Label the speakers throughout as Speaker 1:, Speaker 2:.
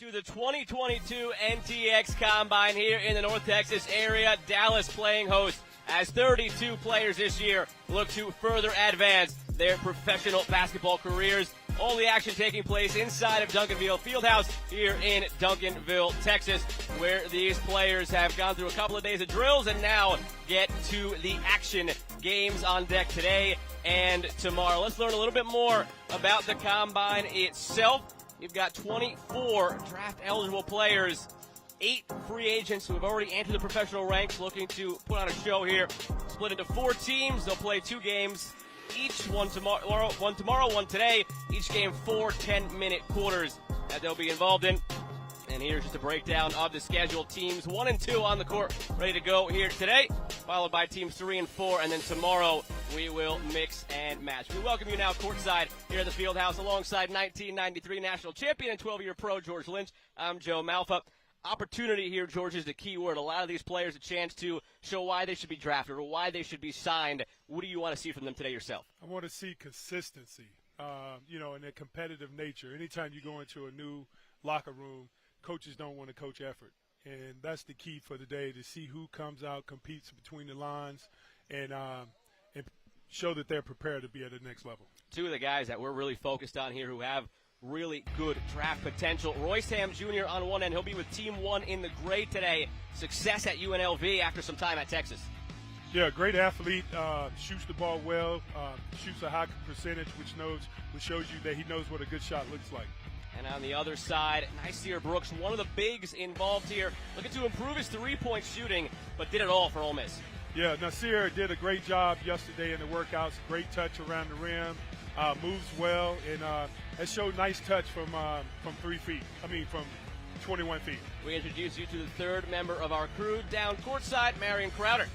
Speaker 1: To the 2022 NTX Combine here in the North Texas area. Dallas playing host as 32 players this year look to further advance their professional basketball careers. All the action taking place inside of Duncanville Fieldhouse here in Duncanville, Texas, where these players have gone through a couple of days of drills and now get to the action. Games on deck today and tomorrow. Let's learn a little bit more about the Combine itself. You've got 24 draft-eligible players, 8 free agents who have already entered the professional ranks looking to put on a show here. Split into 4 teams. They'll play 2 games, each one tomorrow, one today. Each game 4 10-minute quarters that they'll be involved in. And here's just a breakdown of the schedule. Teams 1 and 2 on the court, ready to go here today, followed by teams 3 and 4, and then tomorrow we will mix and match. We welcome you now courtside here at the Fieldhouse alongside 1993 national champion and 12-year pro George Lynch. I'm Joe Malfa. Opportunity here, George, is the key word. A lot of these players a chance to show why they should be drafted or why they should be signed. What do you want to see from them today yourself?
Speaker 2: I want to see consistency, and their competitive nature. Anytime you go into a new locker room, coaches don't want to coach effort. And that's the key for the day, to see who comes out, competes between the lines, and show that they're prepared to be at the next level. 2
Speaker 1: of the guys that we're really focused on here who have really good draft potential. Royce Ham Jr. on one end. He'll be with Team 1 in the gray today. Success at UNLV after some time at Texas.
Speaker 2: Yeah, great athlete, shoots the ball well, shoots a high percentage, which shows you that he knows what a good shot looks like.
Speaker 1: And on the other side, Nasir Brooks, one of the bigs involved here, looking to improve his three-point shooting, but did it all for Ole Miss.
Speaker 2: Yeah, Nasir did a great job yesterday in the workouts. Great touch around the rim, moves well, and has showed nice touch from 3 feet. From 21 feet.
Speaker 1: We introduce you to the third member of our crew down courtside, Marion Crowder.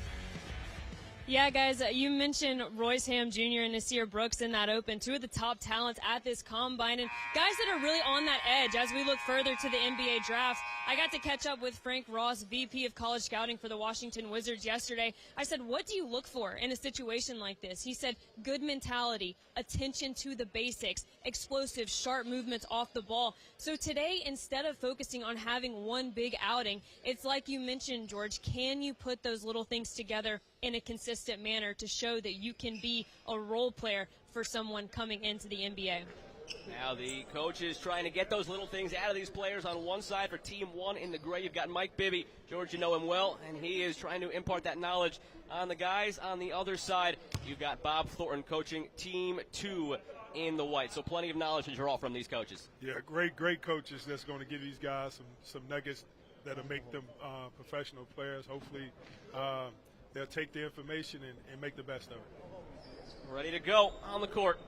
Speaker 3: Yeah, guys, you mentioned Royce Ham Jr. and Nasir Brooks in that open, 2 of the top talents at this Combine, and guys that are really on that edge as we look further to the NBA draft. I got to catch up with Frank Ross, VP of College Scouting for the Washington Wizards yesterday. I said, what do you look for in a situation like this? He said, good mentality, attention to the basics, explosive, sharp movements off the ball. So today, instead of focusing on having one big outing, it's like you mentioned, George, can you put those little things together in a consistent manner to show that you can be a role player for someone coming into the NBA?
Speaker 1: Now the coach is trying to get those little things out of these players. On one side for Team 1 in the gray, you've got Mike Bibby. George, you know him well, and he is trying to impart that knowledge on the guys. On the other side, you've got Bob Thornton coaching Team 2 in the white. So plenty of knowledge to draw from these coaches.
Speaker 2: Yeah, great coaches that's going to give these guys some nuggets that'll make them professional players. Hopefully they'll take the information and make the best of it.
Speaker 1: Ready to go on the court.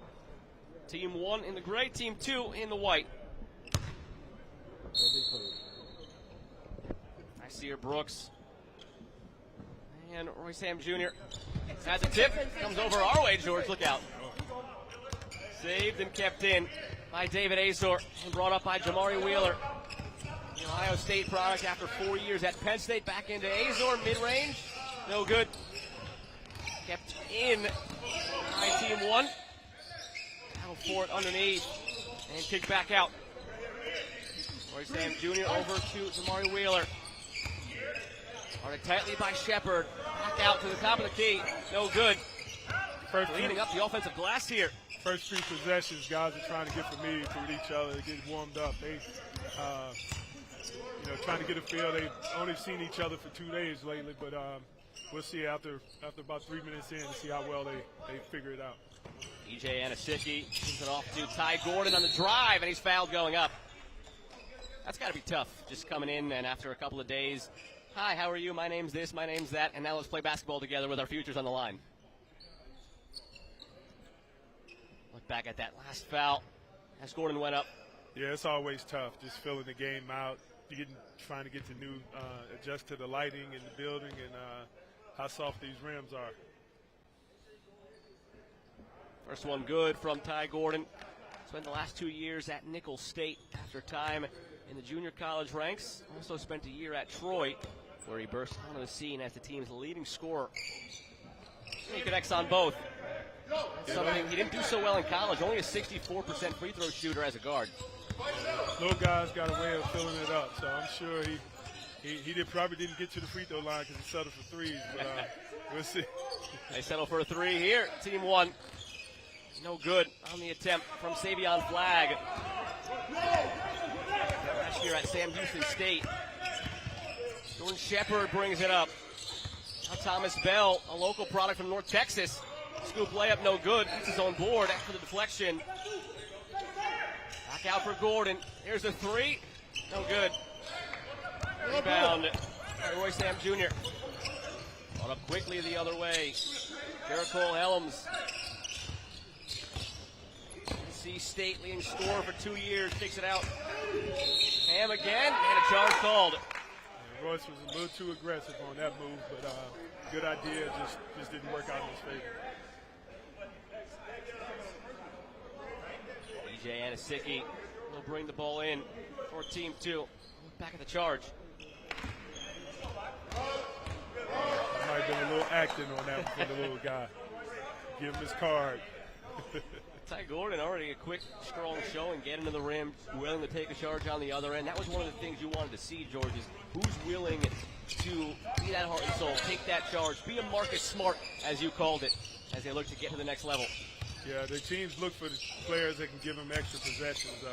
Speaker 1: Team 1 in the gray, Team 2 in the white. Nasir Brooks. And Royce Ham Jr. has a tip. Comes over our way, George. Look out. Saved and kept in by David Azor and brought up by Jamari Wheeler. The Ohio State product after 4 years at Penn State. Back into Azor, mid-range. No good. Kept in by Team 1. Battle for it underneath and kicked back out. Royce Ham Jr. over to Jamari Wheeler. Guarded tightly by Shepard. Back out to the top of the key. No good. Cleaning up the offensive glass here.
Speaker 2: First 3 possessions, guys are trying to get familiar with each other, get warmed up. They, trying to get a feel. They've only seen each other for 2 days lately, but we'll see after about 3 minutes in to see how well they figure it out.
Speaker 1: EJ Anasicki gives it off to Ty Gordon on the drive, and he's fouled going up. That's got to be tough, just coming in and after a couple of days. Hi, how are you? My name's this, my name's that, and now let's play basketball together with our futures on the line. Look back at that last foul as Gordon went up.
Speaker 2: Yeah, it's always tough, just filling the game out. Trying to get to adjust to the lighting in the building and how soft these rims are.
Speaker 1: First one good from Ty Gordon. Spent the last 2 years at Nicholls State after time in the junior college ranks. Also spent a year at Troy, where he burst onto the scene as the team's leading scorer. He connects on both. That's something he didn't do so well in college. Only a 64% free throw shooter as a guard.
Speaker 2: Little guy's got a way of filling it up, so I'm sure he probably didn't get to the free throw line because he settled for threes, but we'll see.
Speaker 1: They settle for a three here. Team one. No good on the attempt from Savion Flagg. Last year at Sam Houston State. Jordan Shepard brings it up. Now Thomas Bell, a local product from North Texas. Scoop layup, no good. Gets his own board after the deflection. Back out for Gordon. Here's a three. No good. Rebound by Royce Ham Jr. Brought up quickly the other way. Jericho Helms. NC State leading scorer for 2 years. Takes it out. Ham again. And a charge called.
Speaker 2: Yeah, Royce was a little too aggressive on that move, but good idea. Just didn't work out in his favor.
Speaker 1: DJ Anasicki will bring the ball in for Team 2. Back at the charge.
Speaker 2: Might have been a little acting on that one for the little guy. Give him his card.
Speaker 1: Ty Gordon already a quick, strong showing, getting to the rim, willing to take a charge on the other end. That was one of the things you wanted to see, George, is who's willing to be that heart and soul, take that charge, be a Marcus Smart, as you called it, as they look to get to the next level.
Speaker 2: Yeah, the teams look for the players that can give them extra possessions.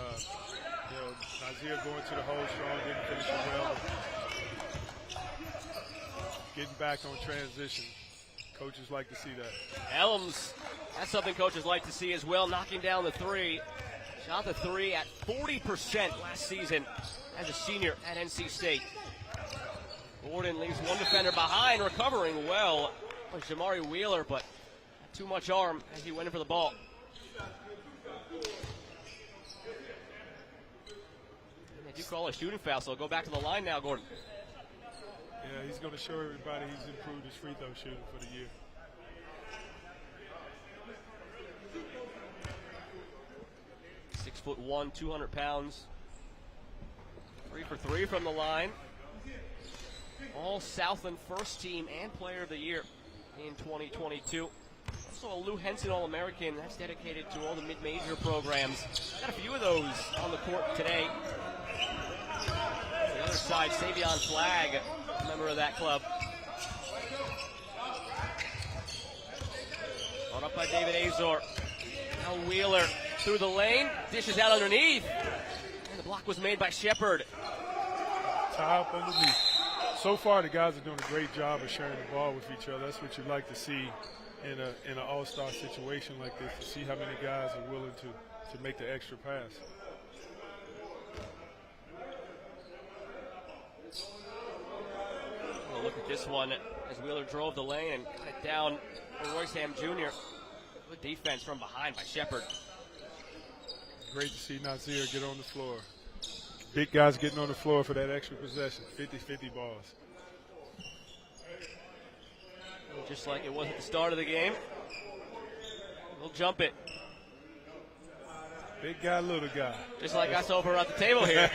Speaker 2: Nazir going to the hole strong, didn't finish it well. Getting back on transition. Coaches like to see that.
Speaker 1: Helms, that's something coaches like to see as well, knocking down the three. Shot the three at 40% last season as a senior at NC State. Gordon leaves one defender behind, recovering well. Was Jamari Wheeler, but too much arm as he went in for the ball. And they do call a shooting foul, so go back to the line now, Gordon.
Speaker 2: Yeah, he's going to show everybody he's improved his free throw shooting for the year.
Speaker 1: .6'1", 200 pounds. 3 for 3 from the line. All Southland first team and player of the year in 2022. Also a Lou Henson All-American. That's dedicated to all the mid-major programs. Got a few of those on the court today. On the other side, Savion Flagg, a member of that club. Brought up by David Azor. Now Wheeler through the lane, dishes out underneath. And the block was made by Shepard.
Speaker 2: Top underneath. So far, the guys are doing a great job of sharing the ball with each other. That's what you like to see in an all-star situation like this, to see how many guys are willing to make the extra pass.
Speaker 1: We'll look at this one as Wheeler drove the lane and cut it down for Royce Ham Jr. Good defense from behind by Shepard.
Speaker 2: Great to see Nazir get on the floor. Big guys getting on the floor for that extra possession, 50-50 balls.
Speaker 1: Just like it was at the start of the game. We'll jump it.
Speaker 2: Big guy, little guy.
Speaker 1: Just like us over at the table here.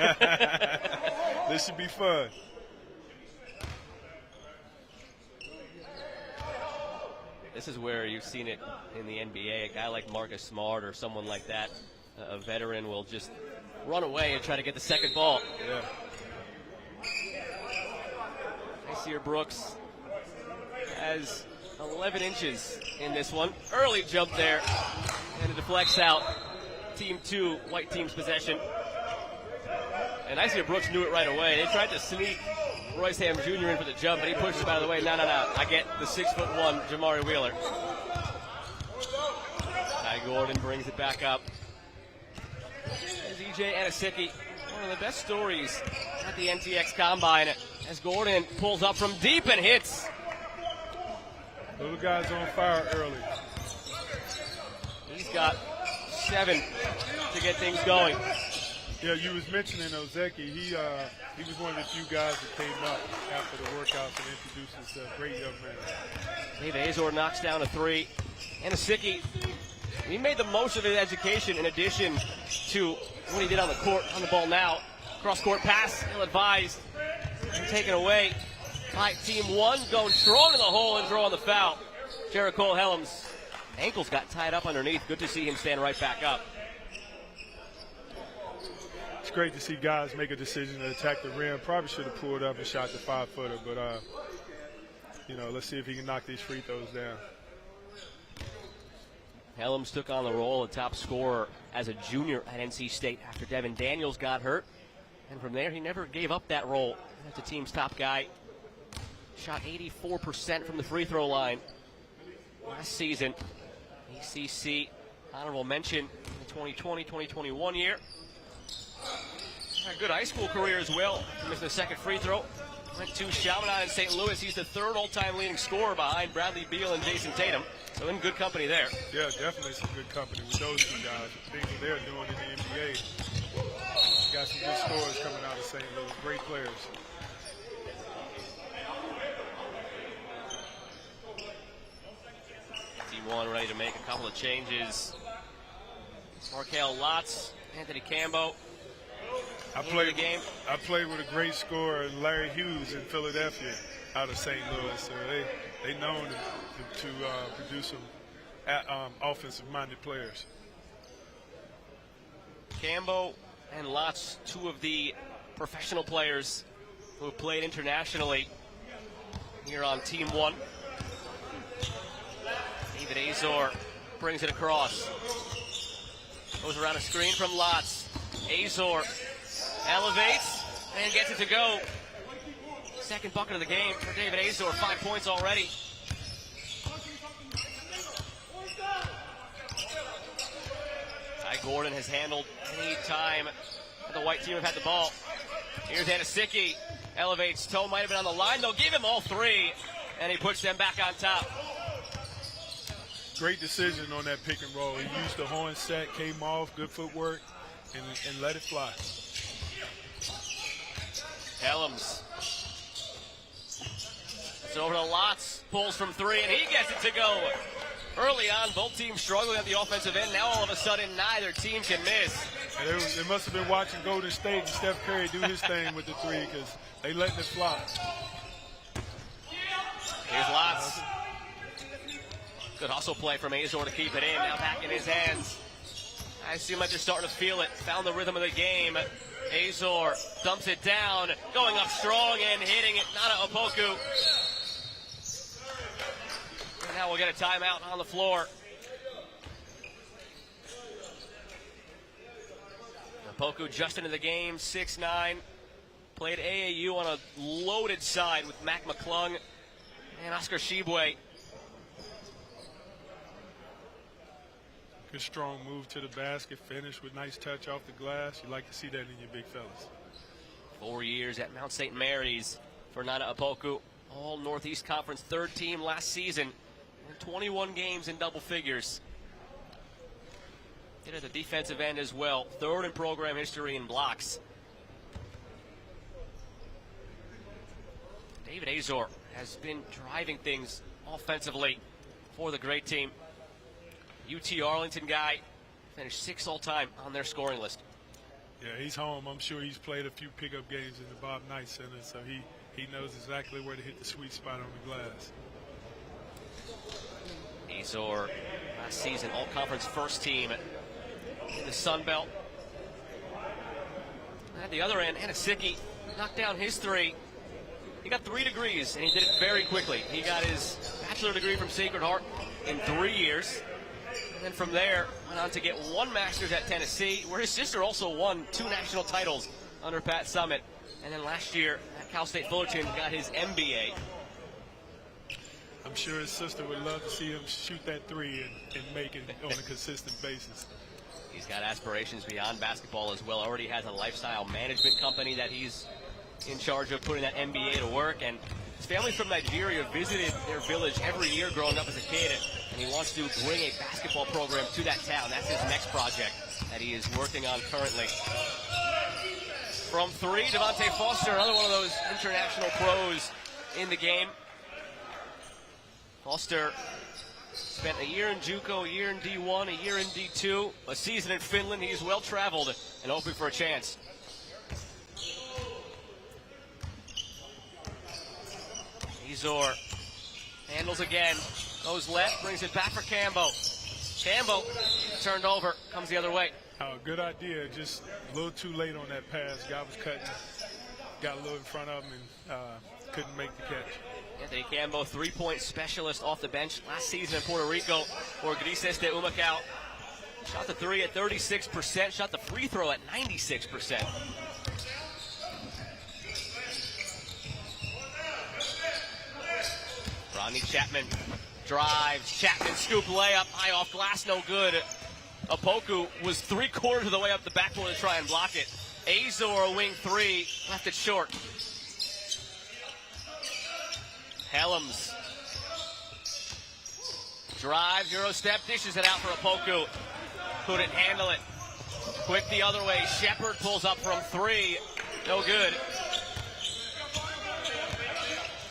Speaker 2: This should be fun.
Speaker 1: This is where you've seen it in the NBA. A guy like Marcus Smart or someone like that, a veteran, will just run away and try to get the second ball.
Speaker 2: Yeah.
Speaker 1: Isaiah Brooks has 11 inches in this one. Early jump there, and it deflects out. Team 2, white team's possession. And Isaiah Brooks knew it right away. They tried to sneak Royce Ham Jr. in for the jump, but he pushed him out of the way. No. I get the 6'1" Jamari Wheeler. Ty Gordon brings it back up. There's EJ Anasicki. One of the best stories at the NTX Combine as Gordon pulls up from deep and hits.
Speaker 2: Little guy's on fire early.
Speaker 1: He's got 7 to get things going.
Speaker 2: Yeah, you was mentioning Ozeki. He was one of the few guys that came up after the workouts and introduced himself. Great young man.
Speaker 1: David Azor knocks down a 3. And Asicki, he made the most of his education in addition to what he did on the court, on the ball now. Cross-court pass, ill-advised, and taken away by Team 1, going strong in the hole and drawing the foul. Jared Cole-Helms' ankles got tied up underneath. Good to see him stand right back up.
Speaker 2: It's great to see guys make a decision to attack the rim. Probably should have pulled up and shot the 5-footer, but let's see if he can knock these free throws down.
Speaker 1: Helms took on the role of top scorer as a junior at NC State after Devin Daniels got hurt. And from there, he never gave up that role as the team's top guy. Shot 84% from the free throw line last season. ACC honorable mention in the 2020-2021 year. Had a good high school career as well. He missed the second free throw. Went to Chaminade in St. Louis. He's the 3rd all-time leading scorer behind Bradley Beal and Jason Tatum. So in good company there.
Speaker 2: Yeah, definitely some good company with those two guys. The things that they're doing in the NBA. Got some good scorers coming out of St. Louis. Great players.
Speaker 1: Team 1 ready to make a couple of changes. Markel Lotz, Anthony Cambo.
Speaker 2: I played with a great scorer, Larry Hughes, in Philadelphia, out of St. Louis. So they known to produce some offensive-minded players.
Speaker 1: Cambo and Lotz, 2 of the professional players who have played internationally here on Team 1. David Azor brings it across. Goes around a screen from Lotz. Azor elevates and gets it to go. Second bucket of the game for David Azor. 5 points already. Ty Gordon has handled any time that the white team have had the ball. Here's Anasicki. Elevates. Toe might have been on the line. They'll give him all 3, and he puts them back on top.
Speaker 2: Great decision on that pick and roll. He used the horn set, came off, good footwork, and let it fly.
Speaker 1: Helms. It's over to Lotz. Pulls from 3, and he gets it to go. Early on, both teams struggling at the offensive end. Now all of a sudden, neither team can miss.
Speaker 2: They must have been watching Golden State and Steph Curry do his thing with the 3 because they letting it fly.
Speaker 1: Here's Lotz. Good hustle play from Azor to keep it in. Now back in his hands. I assume that they're starting to feel it. Found the rhythm of the game. Azor dumps it down. Going up strong and hitting it. Nana Opoku. And now we'll get a timeout on the floor. Opoku just into the game. 6'9". Played AAU on a loaded side with Mac McClung and Oscar Shibwe.
Speaker 2: Good strong move to the basket, finish with nice touch off the glass. You like to see that in your big fellas.
Speaker 1: 4 years at Mount St. Mary's for Nana Opoku. All Northeast Conference 3rd team last season. 21 games in double figures. Did at the defensive end as well. 3rd in program history in blocks. David Azor has been driving things offensively for the great team. UT Arlington guy, finished 6th all time on their scoring list.
Speaker 2: Yeah, he's home. I'm sure he's played a few pickup games in the Bob Knight Center, so he knows exactly where to hit the sweet spot on the glass.
Speaker 1: Azor, last season, all-conference 1st team in the Sun Belt. At the other end, Anasicki knocked down his 3. He got 3 degrees, and he did it very quickly. He got his bachelor degree from Sacred Heart in 3 years. And then from there, went on to get 1 master's at Tennessee, where his sister also won 2 national titles under Pat Summitt. And then last year at Cal State Fullerton, got his MBA.
Speaker 2: I'm sure his sister would love to see him shoot that 3 and make it on a consistent basis.
Speaker 1: He's got aspirations beyond basketball as well. Already has a lifestyle management company that he's in charge of putting that MBA to work. And his family from Nigeria visited their village every year growing up as a kid. and he wants to bring a basketball program to that town. That's his next project that he is working on currently. From three, Devonte Foster, another one of those international pros in the game. Foster spent a year in JUCO, a year in D1, a year in D2, a season in Finland. He's well traveled and hoping for a chance. Azor handles again, goes left, brings it back for Cambo. Cambo turned over, comes the other way.
Speaker 2: Oh, good idea. Just a little too late on that pass. Guy was cutting, got a little in front of him, and couldn't make the catch.
Speaker 1: Anthony Cambo, three-point specialist off the bench last season in Puerto Rico for Grises de Humacao. Shot the three at 36%, shot the free throw at 96%. Rodney Chapman drives. Chapman scoop layup, high off glass, no good. Opoku was 3/4 of the way up the backboard to try and block it. Azor, wing three, left it short. Helms drives, Euro step, dishes it out for Opoku. Couldn't handle it. Quick the other way. Shepard pulls up from three. No good.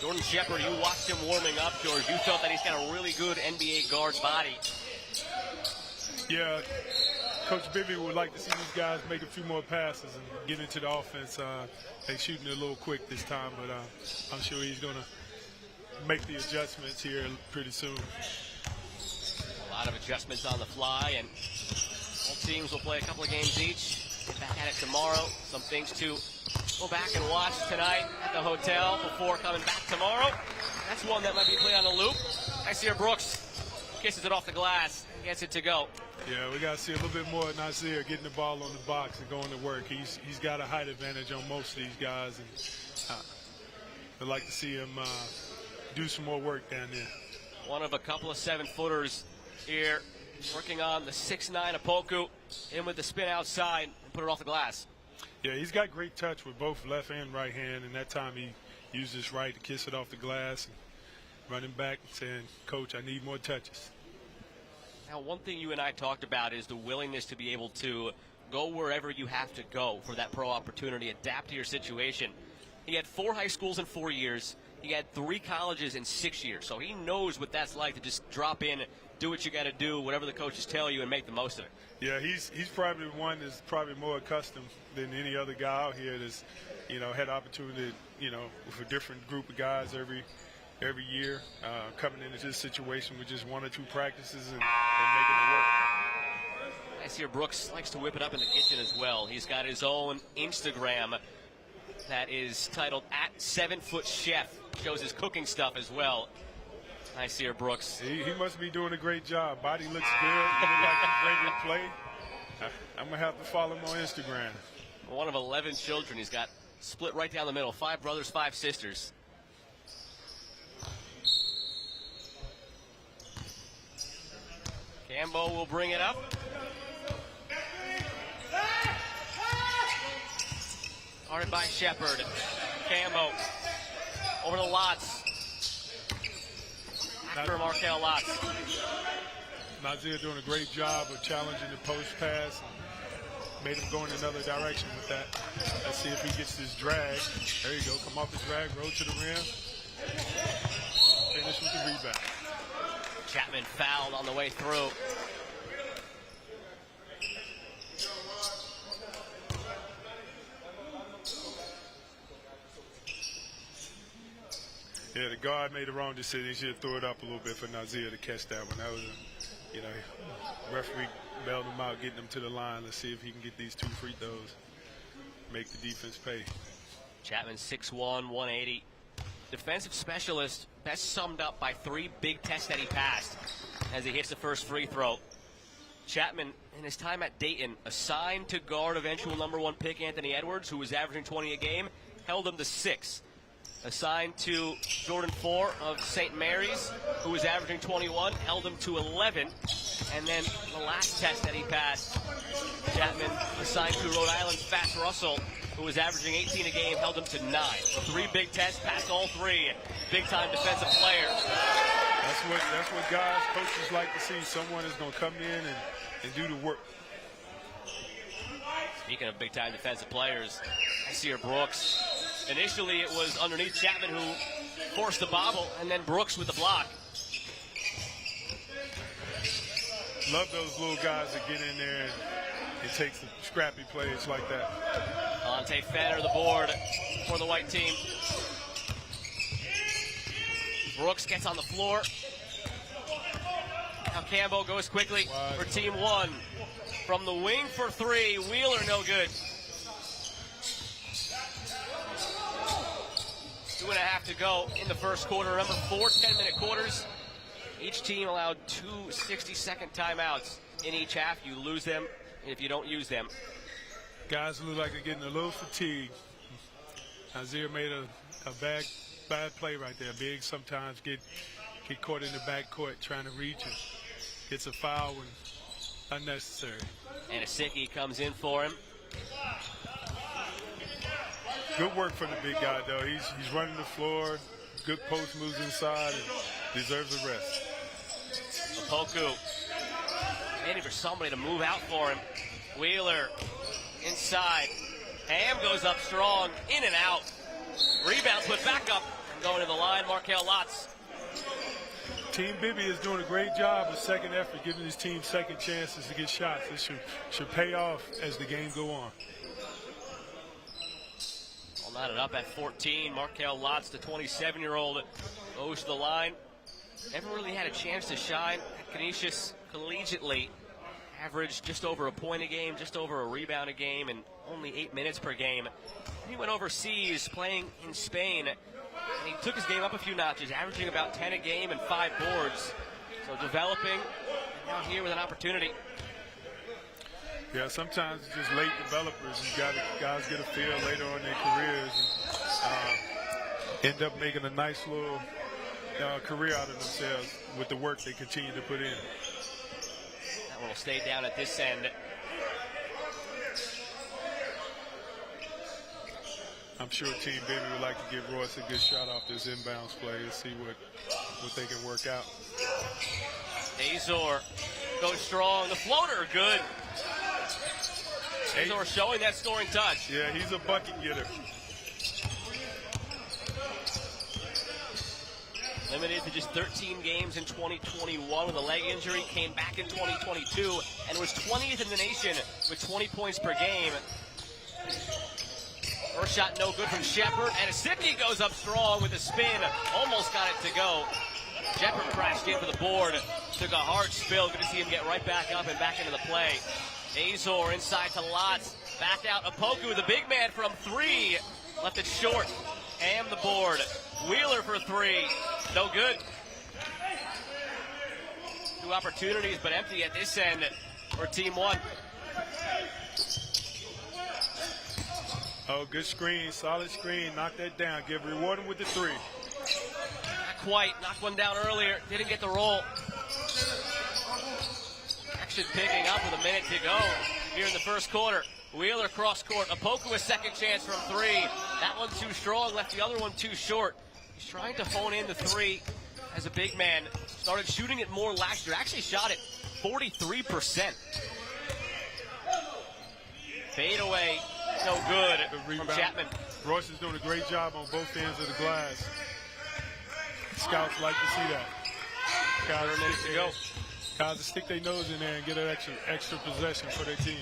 Speaker 1: Jordan Shepard, you watched him warming up, George. You felt that he's got a really good NBA guard body.
Speaker 2: Yeah, Coach Bibby would like to see these guys make a few more passes and get into the offense. They're shooting it a little quick this time, but I'm sure he's going to make the adjustments here pretty soon.
Speaker 1: A lot of adjustments on the fly, and both teams will play a couple of games each. Get back at it tomorrow. Some things to go back and watch tonight at the hotel before coming back tomorrow. That's one that might be played on a loop. Nasir Brooks kisses it off the glass, gets it to go.
Speaker 2: Yeah, we got to see a little bit more of Nasir getting the ball on the box and going to work. He's got a height advantage on most of these guys, and I'd like to see him do some more work down there.
Speaker 1: One of a couple of 7-footers here, working on the 6'9" Opoku, in with the spin outside and put it off the glass.
Speaker 2: Yeah, he's got great touch with both left and right hand, and that time he used his right to kiss it off the glass, and running back and saying, Coach, I need more touches.
Speaker 1: Now, one thing you and I talked about is the willingness to be able to go wherever you have to go for that pro opportunity, adapt to your situation. He had 4 high schools in 4 years. He had 3 colleges in 6 years. So he knows what that's like to just drop in, do what you got to do, whatever the coaches tell you, and make the most of it.
Speaker 2: Yeah, he's probably one that's probably more accustomed than any other guy out here that's, had opportunity, with a different group of guys every year, coming into this situation with just 1 or 2 practices and making it work.
Speaker 1: Nasir Brooks likes to whip it up in the kitchen as well. He's got his own Instagram that is titled @7footchef. Shows his cooking stuff as well. Nasir Brooks.
Speaker 2: He must be doing a great job. Body looks good. He looks like he's ready to play. I'm going to have to follow him on Instagram.
Speaker 1: One of 11 children. He's got split right down the middle. 5 brothers, 5 sisters. Cambo will bring it up. Guarded by Shepard. Cambo over to Lotz. After Markel Lotz.
Speaker 2: Nasir doing a great job of challenging the post pass. Made him go in another direction with that. Let's see if he gets this drag. There you go. Come off the drag, roll to the rim. Finish with the rebound.
Speaker 1: Chapman fouled on the way through.
Speaker 2: Yeah, the guard made the wrong decision. He should have threw it up a little bit for Nasir to catch that one. That was, referee bailed him out, getting him to the line. Let's see if he can get these 2 free throws, make the defense pay.
Speaker 1: Chapman 6'1", 180. Defensive specialist, best summed up by 3 big tests that he passed as he hits the first free throw. Chapman, in his time at Dayton, assigned to guard eventual #1 pick Anthony Edwards, who was averaging 20 a game, held him to 6. Assigned to Jordan 4 of St. Mary's, who was averaging 21, held him to 11. And then the last test that he passed, Chapman, assigned to Rhode Island's Fast Russell, who was averaging 18 a game, held him to 9. 3 big tests, passed all 3. Big-time defensive player.
Speaker 2: That's what guys, coaches like to see. Someone is going to come in and do the work.
Speaker 1: Speaking of big-time defensive players, I see here Brooks. Initially, it was underneath Chapman who forced the bobble, and then Brooks with the block.
Speaker 2: Love those little guys that get in there and take some scrappy plays like that.
Speaker 1: Monte Fenner, the board for the white team. Brooks gets on the floor. Now Cambo goes quickly for team 1. From the wing for 3, Wheeler no good. 2.5 to go in the first quarter. Remember, 4 10-minute quarters. Each team allowed 2 60-second timeouts in each half. You lose them if you don't use them.
Speaker 2: Guys look like they're getting a little fatigued. Isaiah made a bad play right there. Big sometimes get caught in the backcourt trying to reach and gets a foul when unnecessary.
Speaker 1: And Asicki comes in for him.
Speaker 2: Good work from the big guy, though. He's running the floor. Good post moves inside and deserves a rest.
Speaker 1: Opoku waiting for somebody to move out for him. Wheeler inside. Ham goes up strong, in and out. Rebound put back up and going to the line. Markel Lotz.
Speaker 2: Team Bibby is doing a great job with second effort, giving his team second chances to get shots. This should pay off as the game go on.
Speaker 1: All knotted up at 14. Markel Lotz, the 27-year-old, goes to the line. Never really had a chance to shine at Canisius collegiately. Averaged just over a point a game, just over a rebound a game, and only 8 minutes per game. He went overseas playing in Spain, and he took his game up a few notches, averaging about 10 a game and 5 boards. So developing, and now here with an opportunity.
Speaker 2: Yeah, sometimes it's just late developers. Guys get a feel later on in their careers and end up making a nice little career out of themselves with the work they continue to put in.
Speaker 1: That one will stay down at this end.
Speaker 2: I'm sure Team Baby would like to give Royce a good shot off this inbounds play and see what they can work out.
Speaker 1: Azor goes strong. The floater, good. Azor showing that scoring touch.
Speaker 2: Yeah, he's a bucket getter.
Speaker 1: Limited to just 13 games in 2021 with a leg injury. Came back in 2022 and was 20th in the nation with 20 points per game. First shot no good from Shepard, and Asicki goes up strong with a spin. Almost got it to go. Shepard crashed in for the board. Took a hard spill. Good to see him get right back up and back into the play. Azor inside to Lotz. Back out Opoku, the big man from 3. Left it short. Ham the board. Wheeler for 3. No good. 2 opportunities, but empty at this end for Team 1.
Speaker 2: Oh, good screen, solid screen. Knock that down. Reward him with the 3.
Speaker 1: Not quite. Knocked one down earlier. Didn't get the roll. Action picking up with a minute to go here in the first quarter. Wheeler cross court. Opoku a second chance from 3. That one too strong. Left the other one too short. He's trying to hone in the 3 as a big man. Started shooting it more last year. Actually shot it 43%. Fade away. No good from Chapman.
Speaker 2: Royce is doing a great job on both ends of the glass. Scouts like to see that. Guys to stick their nose in there and get an extra possession for their team.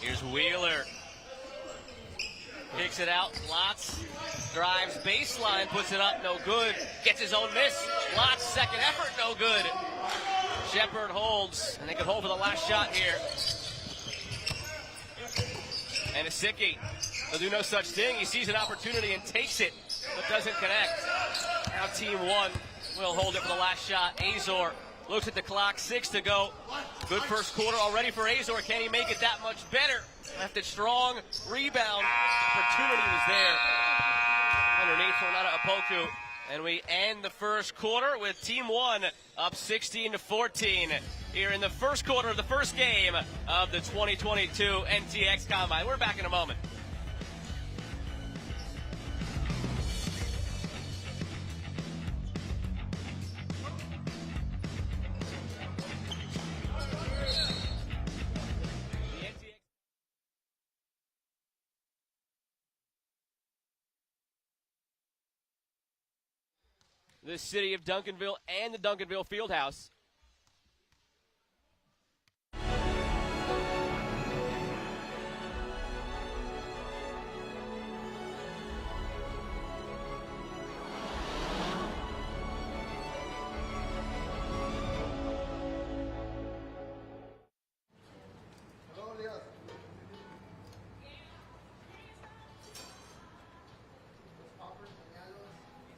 Speaker 1: Here's Wheeler. Kicks it out. Lotz drives baseline, puts it up, no good. Gets his own miss. Lotz second effort, no good. Shepard holds, and they can hold for the last shot here. And Asicki will do no such thing. He sees an opportunity and takes it, but doesn't connect. Now Team 1 will hold it for the last shot. Azor looks at the clock, 6 to go. Good first quarter already for Azor. Can he make it that much better? Left it strong. Rebound. Opportunity was there. Underneath for Nana Opoku. And we end the first quarter with Team 1 up 16-14 here in the first quarter of the first game of the 2022 NTX Combine. We're back in a moment. The city of Duncanville and the Duncanville Fieldhouse.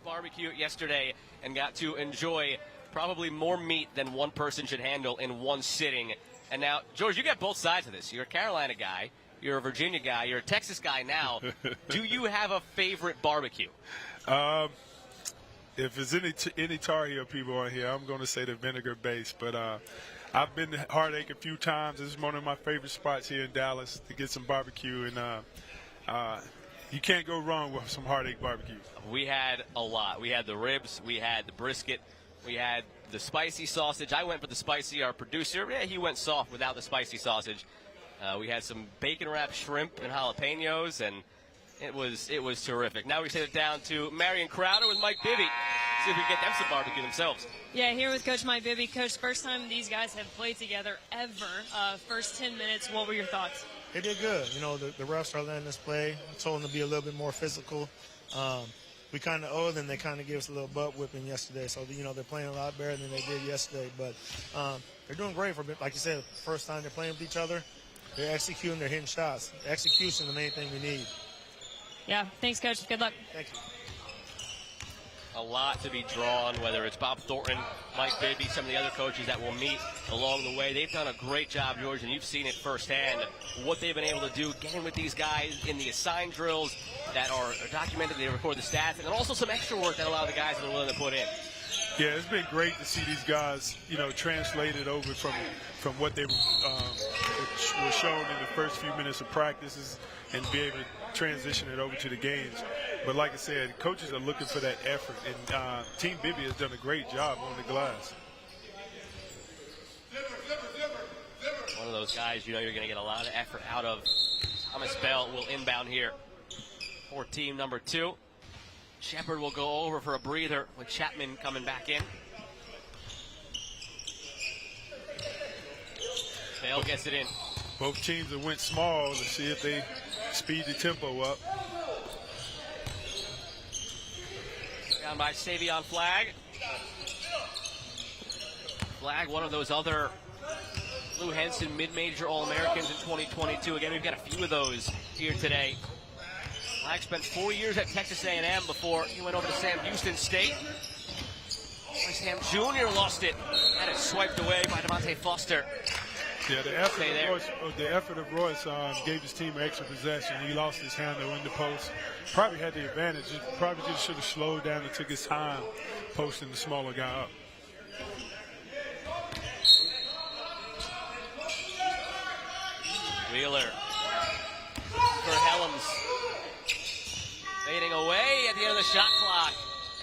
Speaker 1: Barbecue yesterday and got to enjoy probably more meat than one person should handle in one sitting. And now, George, you got both sides of this. You're a Carolina guy, you're a Virginia guy, you're a Texas guy now. Do you have a favorite barbecue?
Speaker 2: If there's any Tar Heel people on here, I'm going to say the vinegar base. But I've been to Heartache a few times. This is one of my favorite spots here in Dallas to get some barbecue. And you can't go wrong with some Heartache barbecue.
Speaker 1: We had a lot. We had the ribs. We had the brisket. We had the spicy sausage. I went for the spicy. Our producer, he went soft without the spicy sausage. We had some bacon-wrapped shrimp and jalapenos, and it was terrific. Now we send it down to Marion Crowder with Mike Bibby. See if we can get them some barbecue themselves.
Speaker 3: Yeah, here with Coach Mike Bibby. Coach, first time these guys have played together ever. First 10 minutes, what were your thoughts?
Speaker 4: They did good. You know, the refs are letting us play. I told them to be a little bit more physical. We kind of owe them. They kind of gave us a little butt whipping yesterday. So, you know, they're playing a lot better than they did yesterday. But they're doing great for, like you said, first time they're playing with each other. They're executing, they're hitting shots. Execution is the main thing we need.
Speaker 3: Yeah, thanks, Coach. Good luck.
Speaker 4: Thank you.
Speaker 1: A lot to be drawn, whether it's Bob Thornton, Mike Bibby, some of the other coaches that will meet along the way. They've done a great job, George, and you've seen it firsthand, what they've been able to do, getting with these guys in the assigned drills that are documented. They record the stats, and then also some extra work that allow the guys that are willing to put in.
Speaker 2: Yeah, it's been great to see these guys, you know, translated over from what they were shown in the first few minutes of practices and be able to transition it over to the games. But like I said, coaches are looking for that effort, and Team Bibby has done a great job on the glass.
Speaker 1: One of those guys, you know, you're going to get a lot of effort out of. Thomas Bell will inbound here for team number 2. Shepard will go over for a breather with Chapman coming back in. Bell gets it in.
Speaker 2: Both teams have went small to see if they speed the tempo up.
Speaker 1: Down by Savion Flagg. Flagg, one of those other Lou Henson mid-major All-Americans in 2022. Again, we've got a few of those here today. Flagg spent 4 years at Texas A&M before he went over to Sam Houston State. Sam Jr. lost it. Had it swiped away by Devontae Foster.
Speaker 2: Yeah, the effort of Royce gave his team an extra possession. He lost his handle in the post. Probably had the advantage. Probably just should have slowed down and took his time posting the smaller guy up.
Speaker 1: Wheeler for Helms. Fading away at the end of the shot clock.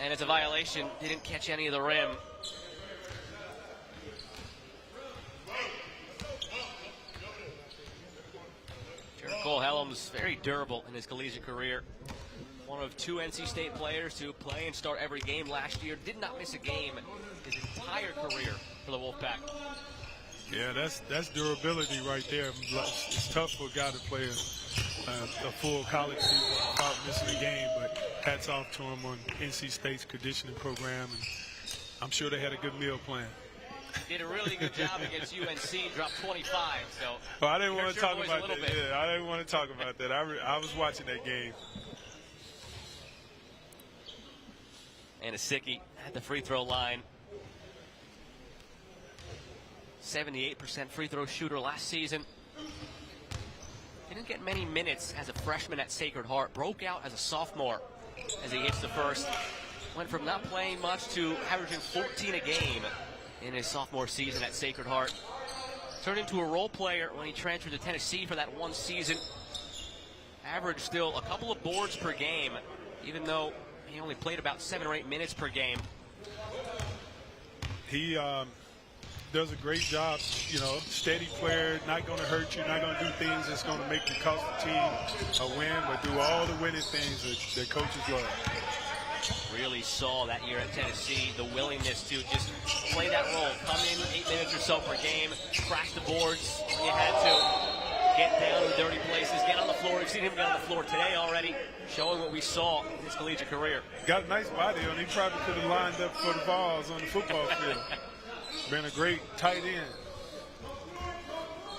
Speaker 1: And it's a violation. Didn't catch any of the rim. Cole Helms, very durable in his collegiate career. One of 2 NC State players to play and start every game last year. Did not miss a game his entire career for the Wolfpack.
Speaker 2: Yeah, that's durability right there. It's tough for a guy to play a full college season without missing a game, but hats off to him on NC State's conditioning program. And I'm sure they had a good meal plan.
Speaker 1: Did a really good job against UNC, dropped 25. So
Speaker 2: well, I didn't want to talk about that. Yeah, I didn't want to talk about that. I was watching that game.
Speaker 1: And Asicki at the free throw line. 78% free throw shooter last season. Didn't get many minutes as a freshman at Sacred Heart. Broke out as a sophomore as he hits the first. went from not playing much to averaging 14 a game in his sophomore season at Sacred Heart. Turned into a role player when he transferred to Tennessee for that one season. Averaged still a couple of boards per game, even though he only played about 7 or 8 minutes per game.
Speaker 2: He does a great job, you know, steady player, not going to hurt you, not going to do things that's going to make you cost the team a win, but do all the winning things that coaches love.
Speaker 1: Really saw that year at Tennessee the willingness to just play that role, come in 8 minutes or so per game, crack the boards when you had to, get down in dirty places, get on the floor. We've seen him get on the floor today already, showing what we saw in his collegiate career.
Speaker 2: Got a nice body on. He probably could have lined up for the balls on the football field. Been a great tight end.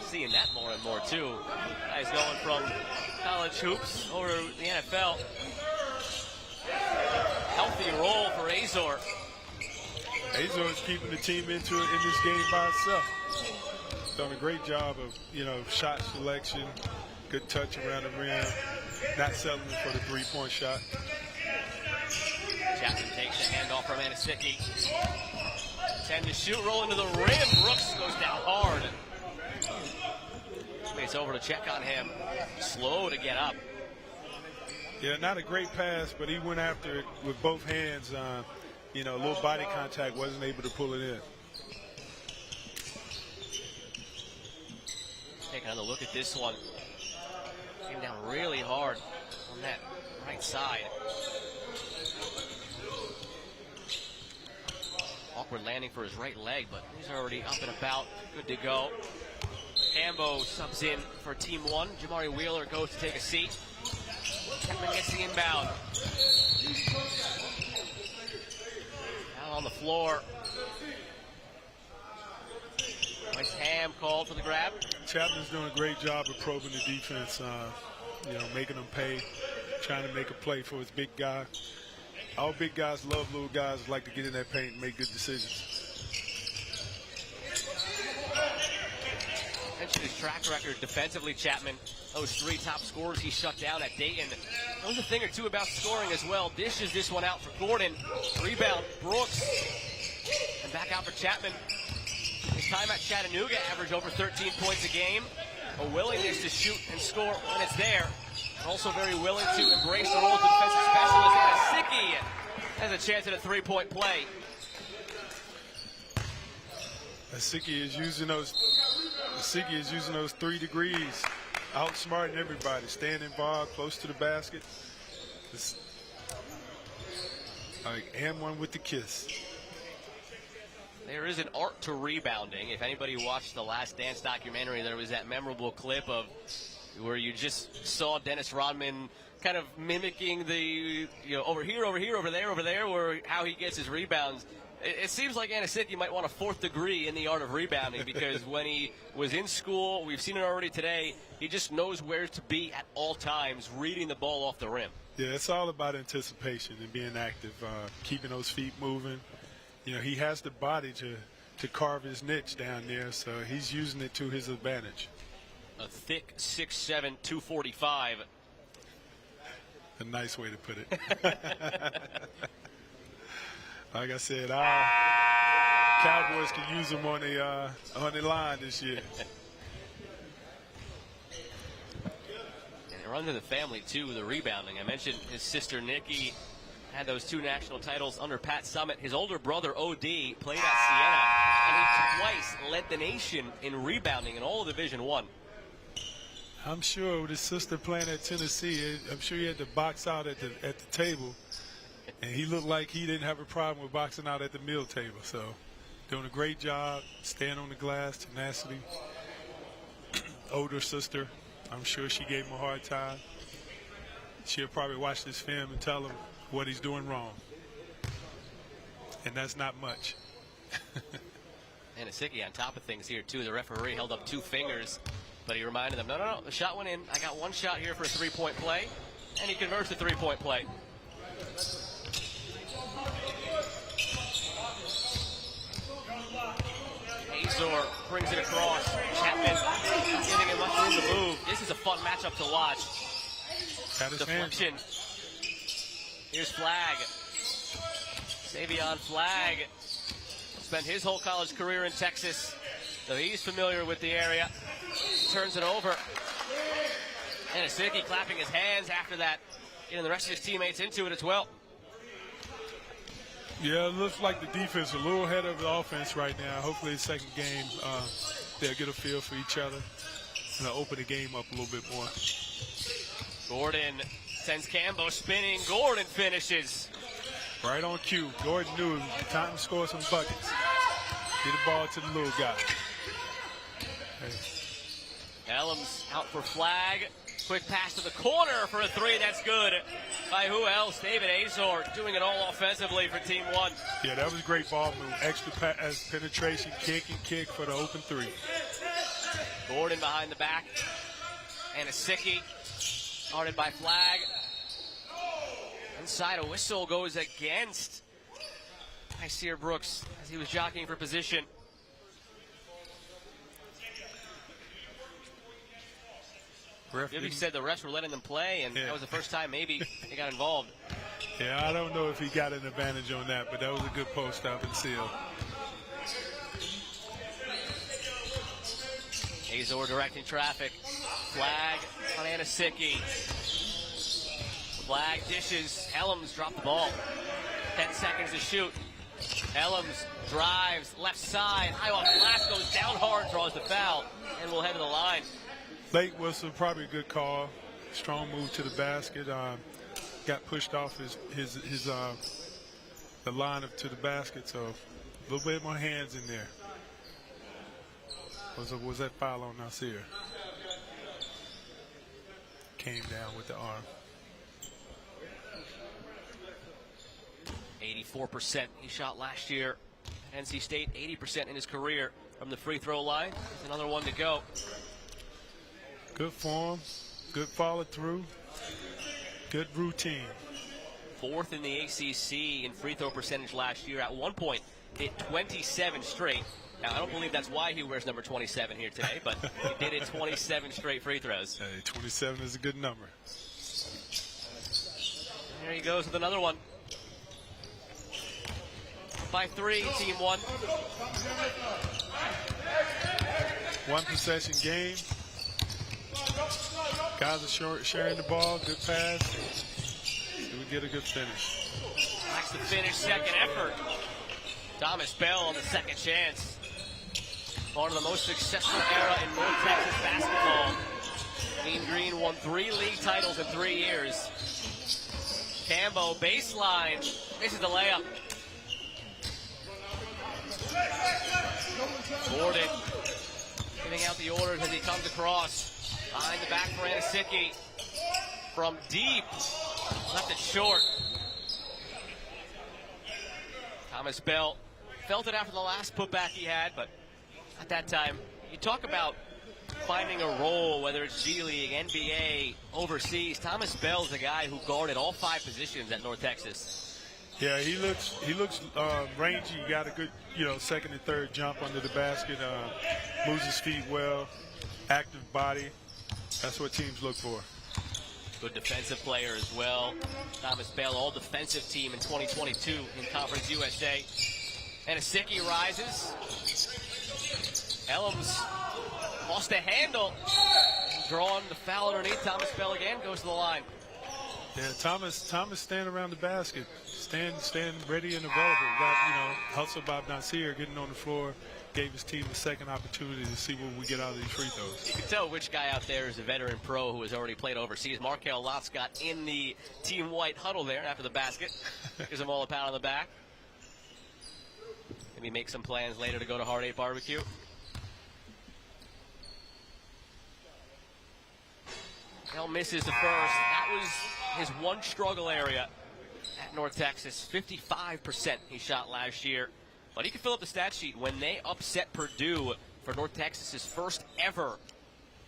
Speaker 1: Seeing that more and more too. Guys going from college hoops over to the NFL. Healthy role for Azor.
Speaker 2: Azor is keeping the team into it in this game by itself. Done a great job of, you know, shot selection, good touch around the rim, not settling for the three-point shot.
Speaker 1: Chapman takes the handoff from Anisicki. 10 to shoot, roll into the rim. Brooks goes down hard. Teammates over to check on him. Slow to get up.
Speaker 2: Yeah, not a great pass, but he went after it with both hands. You know, a little body contact, wasn't able to pull it in.
Speaker 1: Taking another look at this one. Came down really hard on that right side. Awkward landing for his right leg, but he's already up and about, good to go. Cambo subs in for Team 1. Jamari Wheeler goes to take a seat. Chapman gets the inbound. Now on the floor. West Ham called for the grab.
Speaker 2: Chapman's doing a great job of probing the defense, you know, making them pay, trying to make a play for his big guy. All big guys love little guys who like to get in that paint and make good decisions.
Speaker 1: Mentioned his track record defensively, Chapman. Those 3 top scorers he shut down at Dayton. Knows a thing or two about scoring as well. Dishes this one out for Gordon. Rebound, Brooks. And back out for Chapman. His time at Chattanooga averaged over 13 points a game. A willingness to shoot and score when it's there. Also very willing to embrace the role of defensive specialist. Anisicki has a chance at a 3-point play.
Speaker 2: Anisicki is using those 3 degrees, outsmarting everybody, standing bar close to the basket. It's like and one with the kiss.
Speaker 1: There is an art to rebounding. If anybody watched the Last Dance documentary, there was that memorable clip of where you just saw Dennis Rodman kind of mimicking the, you know, over here, over there, where how he gets his rebounds. It seems like Anisicki might want a 4th degree in the art of rebounding because when he was in school, we've seen it already today, he just knows where to be at all times, reading the ball off the rim.
Speaker 2: Yeah, it's all about anticipation and being active, keeping those feet moving. You know, he has the body to carve his niche down there, so he's using it to his advantage.
Speaker 1: A thick 6'7", 245.
Speaker 2: A nice way to put it. Like I said, our Cowboys can use him on the line this year.
Speaker 1: And it runs in the family, too, the rebounding. I mentioned his sister, Nikki, had those 2 national titles under Pat Summitt. His older brother, O.D., played at Siena, and he twice led the nation in rebounding in all of Division I.
Speaker 2: I'm sure with his sister playing at Tennessee, I'm sure he had to box out at the table, and he looked like he didn't have a problem with boxing out at the meal table. So, doing a great job, staying on the glass, tenacity. Older sister, I'm sure she gave him a hard time. She'll probably watch this film and tell him what he's doing wrong, and that's not much.
Speaker 1: Anisicki on top of things here, too. The referee held up 2 fingers. But he reminded them, no, the shot went in. I got 1 shot here for a 3-point play. And he converts the 3-point play. Azor brings it across. Chapman giving him much room to move. This is a fun matchup to watch.
Speaker 2: Got his
Speaker 1: Deflection.
Speaker 2: hands.
Speaker 1: Here's Flag. Savion Flagg spent his whole college career in Texas, so he's familiar with the area. Turns it over. And Asicki clapping his hands after that, getting the rest of his teammates into it as well.
Speaker 2: Yeah, it looks like the defense is a little ahead of the offense right now. Hopefully the second game, they'll get a feel for each other and open the game up a little bit more.
Speaker 1: Gordon sends Cambo spinning. Gordon finishes.
Speaker 2: Right on cue. Gordon knew time to score some buckets. Get the ball to the little guy. Hey.
Speaker 1: Elms out for Flagg. Quick pass to the corner for a three. That's good. By who else? David Azor doing it all offensively for Team 1.
Speaker 2: Yeah, that was a great ball move. Extra penetration, kick for the open three.
Speaker 1: Gordon behind the back. And Asicki guarded by Flagg. Inside, a whistle goes against Isaiah Brooks as he was jockeying for position. Maybe said the refs were letting them play, and that was the first time maybe they got involved.
Speaker 2: Yeah, I don't know if he got an advantage on that, but that was a good post up and seal.
Speaker 1: Azor directing traffic. Flagg on Asicki. Flagg dishes. Elms dropped the ball. 10 seconds to shoot. Elms drives left side. High off glass, goes down hard, draws the foul, and will head to the line.
Speaker 2: Late whistle, probably a good call. Strong move to the basket. Got pushed off the line up to the basket, so a little bit more hands in there. Was that foul on Nasir? Came down with the arm.
Speaker 1: 84% he shot last year at NC State, 80% in his career from the free throw line. There's another one to go.
Speaker 2: Good form, good follow through, good routine.
Speaker 1: Fourth in the ACC in free throw percentage last year. At one point, hit 27 straight. Now, I don't believe that's why he wears number 27 here today, but he did it 27 straight free throws.
Speaker 2: Hey, 27 is a good number.
Speaker 1: There he goes with another one. By 3, Team 1.
Speaker 2: One possession game. Guys are sharing the ball. Good pass. So we get a good finish.
Speaker 1: Likes the finish, second effort. Thomas Bell on the second chance. Part of the most successful era in North Texas basketball. Mean Green won 3 league titles in 3 years. Cambo baseline. This is the layup. Gordon giving out the orders as he comes across. Behind the back for Asicki. From deep. Left it short. Thomas Bell felt it after the last putback he had, but at that time, you talk about finding a role, whether it's G League, NBA, overseas. Thomas Bell's the guy who guarded all 5 positions at North Texas.
Speaker 2: Yeah, he looks rangy. He got a good, second and third jump under the basket. Moves his feet well. Active body. That's what teams look for.
Speaker 1: Good defensive player as well. Thomas Bell, all defensive team in 2022 in Conference USA. And Asicki rises. Elms lost a handle. Drawing the foul underneath. Thomas Bell again goes to the line.
Speaker 2: Yeah, Thomas stand around the basket. Stand ready and available. Hustle by Nasir getting on the floor. Gave his team a second opportunity to see what we get out of these free throws.
Speaker 1: You can tell which guy out there is a veteran pro who has already played overseas. Markel Lotz got in the Team White huddle there after the basket. Gives them all a pat on the back. Maybe make some plans later to go to Hard 8 Barbecue. Bell misses the first. That was his one struggle area at North Texas. 55% he shot last year. But he can fill up the stat sheet when they upset Purdue for North Texas's first ever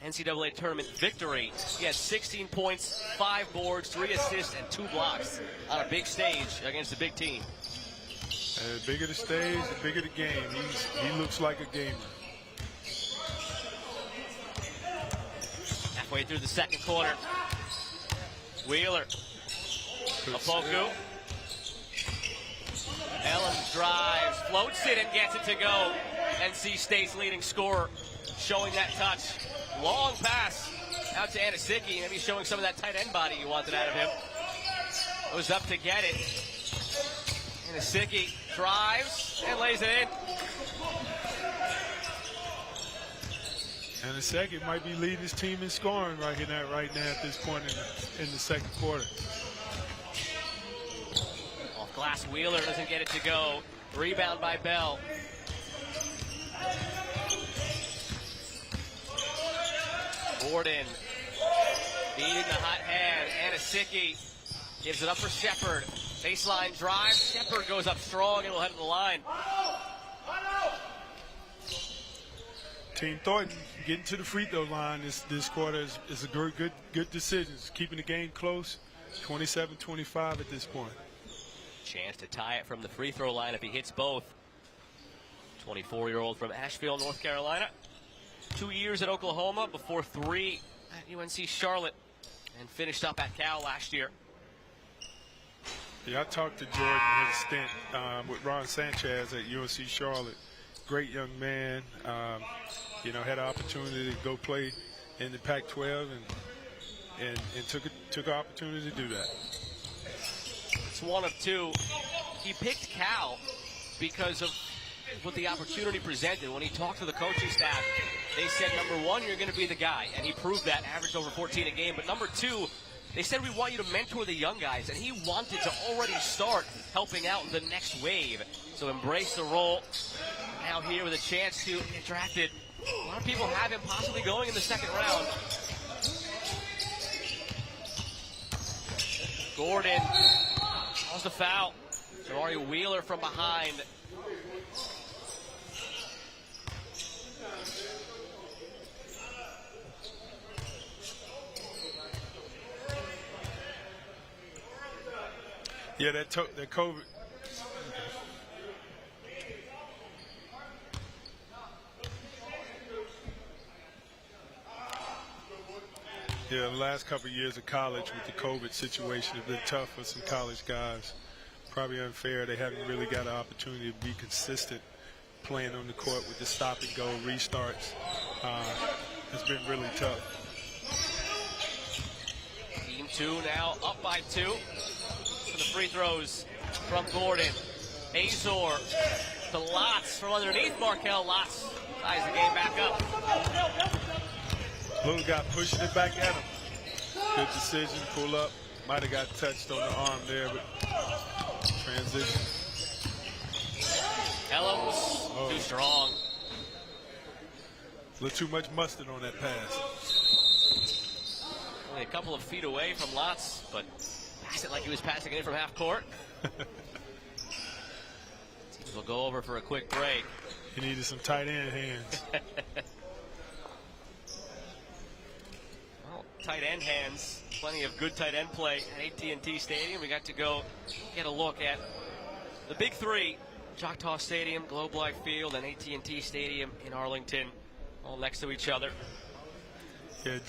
Speaker 1: NCAA tournament victory. He had 16 points, 5 boards, 3 assists, and 2 blocks on a big stage against a big team.
Speaker 2: The bigger the stage, the bigger the game. He looks like a gamer.
Speaker 1: Halfway through the second quarter. Wheeler. Apoku. Ellis drives, floats it, and gets it to go. NC State's leading scorer showing that touch. Long pass out to Anisicki, maybe showing some of that tight end body you wanted out of him. Goes up to get it. Anisicki drives and lays it in.
Speaker 2: Anisicki might be leading his team in scoring right now at this point in the second quarter.
Speaker 1: Off glass, Wheeler doesn't get it to go. Rebound by Bell. Gordon beating the hot hand. Anisicki gives it up for Shepard. Baseline drive. Shepard goes up strong and will head to the line.
Speaker 2: Team Thornton getting to the free throw line this quarter is a good decision. It's keeping the game close. 27-25 at this point.
Speaker 1: Chance to tie it from the free throw line if he hits both. 24-year-old from Asheville, North Carolina. 2 years at Oklahoma before 3 at UNC Charlotte, and finished up at Cal last year.
Speaker 2: Yeah, I talked to Jordan his stint with Ron Sanchez at UNC Charlotte. Great young man. Had an opportunity to go play in the Pac-12 and took an opportunity to do that.
Speaker 1: It's one of two. He picked Cal because of what the opportunity presented. When he talked to the coaching staff, they said, number one, you're going to be the guy. And he proved that, averaged over 14 a game. But number two, they said, we want you to mentor the young guys. And he wanted to already start helping out the next wave. So embrace the role. Now here with a chance to get drafted. A lot of people have him possibly going in the second round. Gordon calls the foul. Jabari Wheeler from behind.
Speaker 2: Yeah, that COVID. Yeah, the last couple of years of college with the COVID situation have been tough for some college guys. Probably unfair. They haven't really got an opportunity to be consistent playing on the court with the stop and go restarts. It's been really tough.
Speaker 1: Team 2 now up by 2 for the free throws from Gordon. Azor to Lotz from underneath. Markel Lotz ties the game back up.
Speaker 2: Little guy pushing it back at him. Good decision, pull up. Might have got touched on the arm there, but transition.
Speaker 1: Ellis, too strong.
Speaker 2: A little too much mustard on that pass.
Speaker 1: Only a couple of feet away from Lotz, but passed it like he was passing it in from half court. We'll go over for a quick break.
Speaker 2: He needed some tight end hands.
Speaker 1: Well, tight end hands. Plenty of good tight end play at AT&T Stadium. We got to go get a look at the big three. Choctaw Stadium, Globe Life Field, and AT&T Stadium in Arlington, all next to each other.
Speaker 2: Yeah,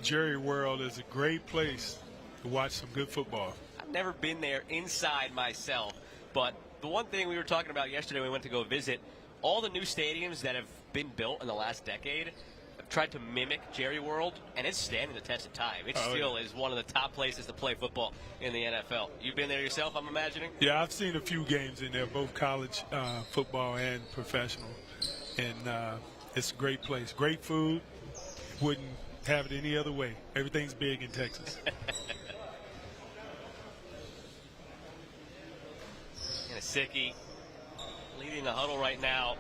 Speaker 2: Jerry World is a great place to watch some good football.
Speaker 1: I've never been there inside myself, but the one thing we were talking about yesterday when we went to go visit, all the new stadiums that have been built in the last decade have tried to mimic Jerry World, and it's standing the test of time. It still is one of the top places to play football in the NFL. You've been there yourself, I'm imagining?
Speaker 2: Yeah, I've seen a few games in there, both college football and professional, and it's a great place. Great food. Wouldn't have it any other way. Everything's big in Texas.
Speaker 1: Anisicki leading the huddle right now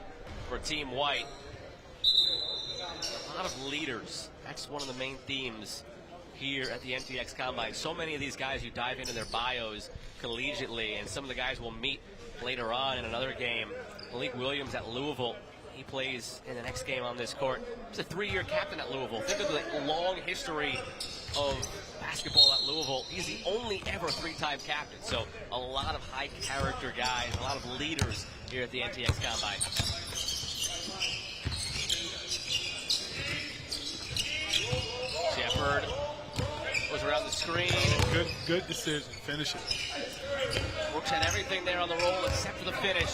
Speaker 1: for Team White. A lot of leaders. That's one of the main themes here at the NTX Combine. So many of these guys who dive into their bios collegiately, and some of the guys we'll meet later on in another game. Malik Williams at Louisville. He plays in the next game on this court. He's a 3-year captain at Louisville. Think of the long history of basketball at Louisville. He's the only ever 3-time captain. So a lot of high character guys, a lot of leaders here at the NTX Combine. Shepard goes around the screen.
Speaker 2: Good decision. Finish it.
Speaker 1: Brooks had everything there on the roll except for the finish.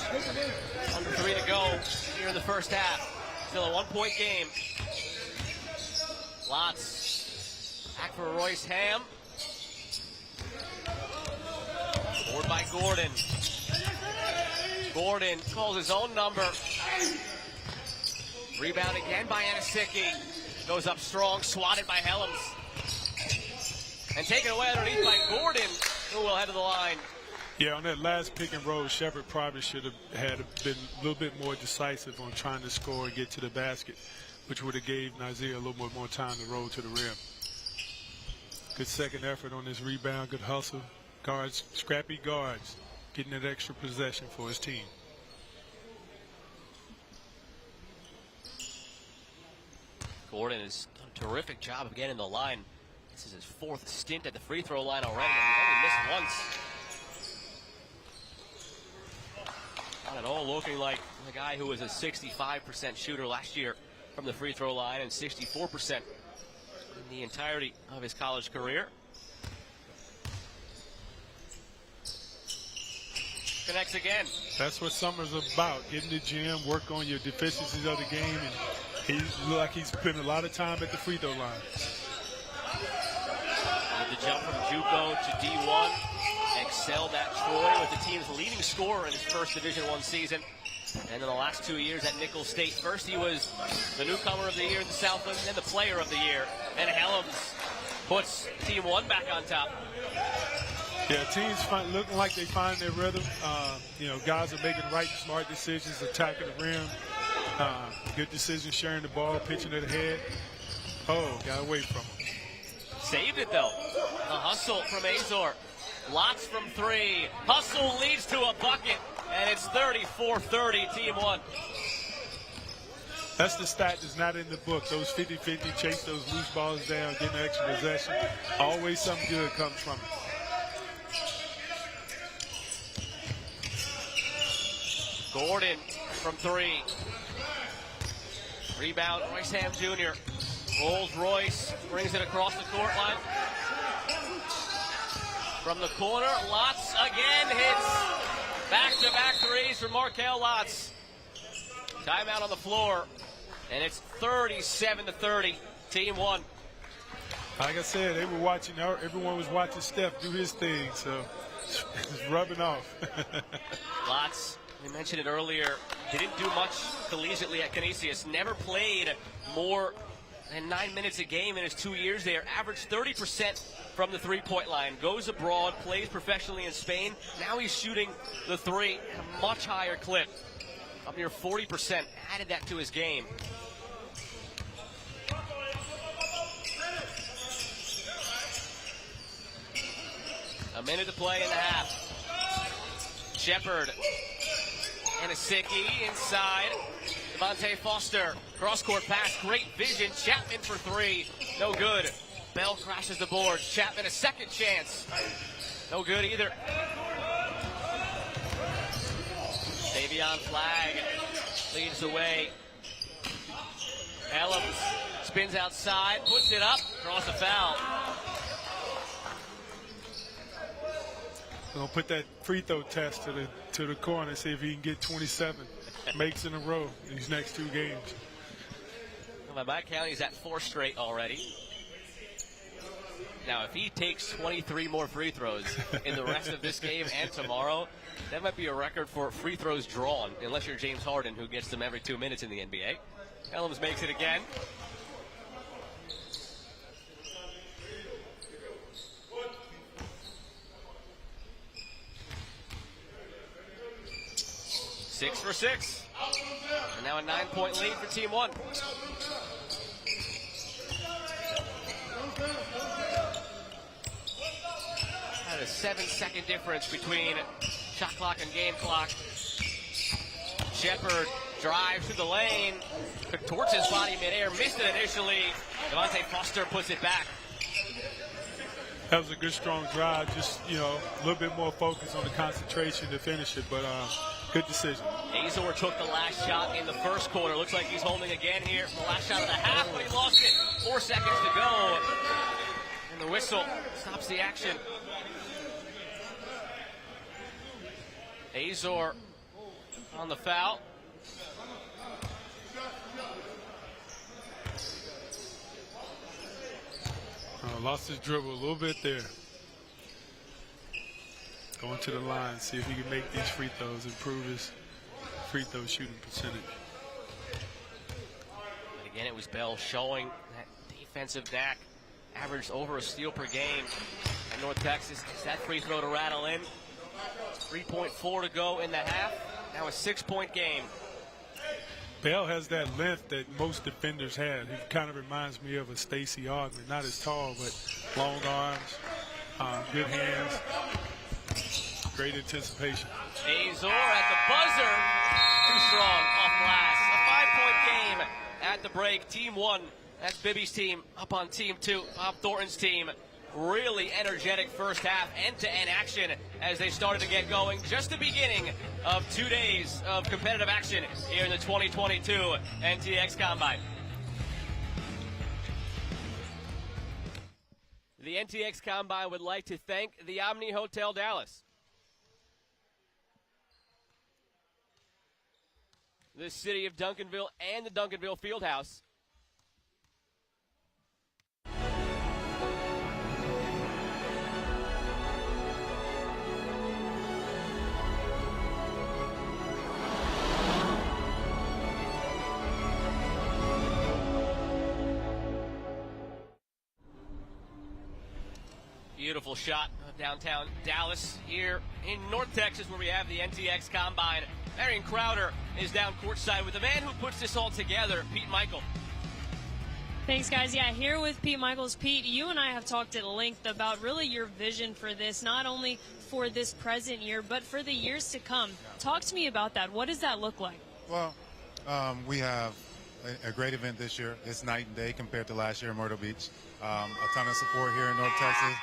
Speaker 1: Under 3 to go here in the first half. Still a 1-point game. Lots. Back for Royce Ham. Forward by Gordon. Gordon calls his own number. Rebound again by Anisicki. Goes up strong, swatted by Helms. And taken away underneath by Gordon, who will head to the line.
Speaker 2: Yeah, on that last pick and roll, Shepard probably should have been a little bit more decisive on trying to score and get to the basket, which would have gave Nazir a little bit more time to roll to the rim. Good second effort on this rebound, good hustle. Guards, scrappy guards, getting that extra possession for his team.
Speaker 1: Gordon has done a terrific job of getting the line. This is his 4th stint at the free throw line already. He's only missed once. Not at all looking like the guy who was a 65% shooter last year from the free throw line and 64% in the entirety of his college career. Connects again.
Speaker 2: That's what summer's about. Get in the gym, work on your deficiencies of the game, and he looks like he's spent a lot of time at the free throw line.
Speaker 1: With the jump from JUCO to D1, excelled at Troy with the team's leading scorer in his first Division I season. And in the last 2 years at Nicholls State, first he was the newcomer of the year in the Southland, then the player of the year. And Helms puts Team 1 back on top.
Speaker 2: Yeah, teams looking like they find their rhythm. Guys are making right, smart decisions, attacking the rim. Good decision, sharing the ball, pitching it ahead. Oh, got away from him.
Speaker 1: Saved it, though. A hustle from Azor. Lots from 3. Hustle leads to a bucket, and it's 34-30, Team 1.
Speaker 2: That's the stat that's not in the book. Those 50-50, chase those loose balls down, get an extra possession. Always something good comes from it.
Speaker 1: Gordon from 3. Rebound, Royce Ham Jr. Rolls Royce, brings it across the court line. From the corner, Lots again hits. Back-to-back threes from Markel Lots. Timeout on the floor, and it's 37-30, Team 1.
Speaker 2: Like I said, everyone was watching Steph do his thing, so it's rubbing off.
Speaker 1: Lots, we mentioned it earlier, didn't do much collegiately at Canisius. Never played more than 9 minutes a game in his 2 years there. Averaged 30% from the three-point line. Goes abroad, plays professionally in Spain. Now he's shooting the 3 at a much higher clip. Up near 40%. Added that to his game. A minute to play in the half. Shepard. Anisicki inside. Devonte Foster. Cross-court pass. Great vision. Chapman for 3. No good. Bell crashes the board. Chapman a second chance. No good either. Davion Flagg leads the way. Helms spins outside. Puts it up. Draws a foul.
Speaker 2: Gonna put that free throw test to the corner, see if he can get 27 makes in a row these next 2 games.
Speaker 1: Well, by my count, he's at 4 straight already. Now, if he takes 23 more free throws in the rest of this game and tomorrow, that might be a record for free throws drawn, unless you're James Harden, who gets them every 2 minutes in the NBA. Helms makes it again. Six for 6. And now a 9-point lead for Team 1. Had a 7-second difference between shot clock and game clock. Shepard drives through the lane, contorts his body midair, missed it initially. Devonte Foster puts it back.
Speaker 2: That was a good, strong drive. Just, a little bit more focus on the concentration to finish it, but good decision.
Speaker 1: Azor took the last shot in the first quarter. Looks like he's holding again here from the last shot of the half, but he lost it. 4 seconds to go. And the whistle stops the action. Azor on the foul.
Speaker 2: Lost his dribble a little bit there. Going to the line, see if he can make these free throws, improve his free throw shooting percentage.
Speaker 1: And again, it was Bell showing that defensive knack. Averaged over a steal per game at North Texas. Is that free throw to rattle in? 3.4 to go in the half. Now a 6-point game.
Speaker 2: Bell has that length that most defenders have. He kind of reminds me of a Stacey Augmon. Not as tall, but long arms, good hands, great anticipation.
Speaker 1: Azor at the buzzer. Too strong off glass. A 5-point game at the break. Team 1. That's Bibby's team up on Team 2. Bob Thornton's team. Really energetic first half, end-to-end action as they started to get going. Just the beginning of 2 days of competitive action here in the 2022 NTX Combine. The NTX Combine would like to thank the Omni Hotel Dallas. The city of Duncanville and the Duncanville Fieldhouse. Beautiful shot of downtown Dallas here in North Texas, where we have the NTX Combine. Marion Crowder is down courtside with the man who puts this all together, Pete Mickeal.
Speaker 3: Thanks, guys. Yeah, here with Pete Mickeal. Pete, you and I have talked at length about really your vision for this, not only for this present year, but for the years to come. Talk to me about that. What does that look like?
Speaker 5: Well, we have a great event this year. It's night and day compared to last year in Myrtle Beach. A ton of support here in North Texas.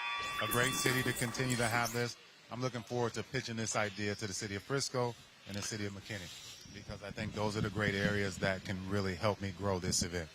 Speaker 5: A great city to continue to have this. I'm looking forward to pitching this idea to the city of Frisco and the city of McKinney, because I think those are the great areas that can really help me grow this event.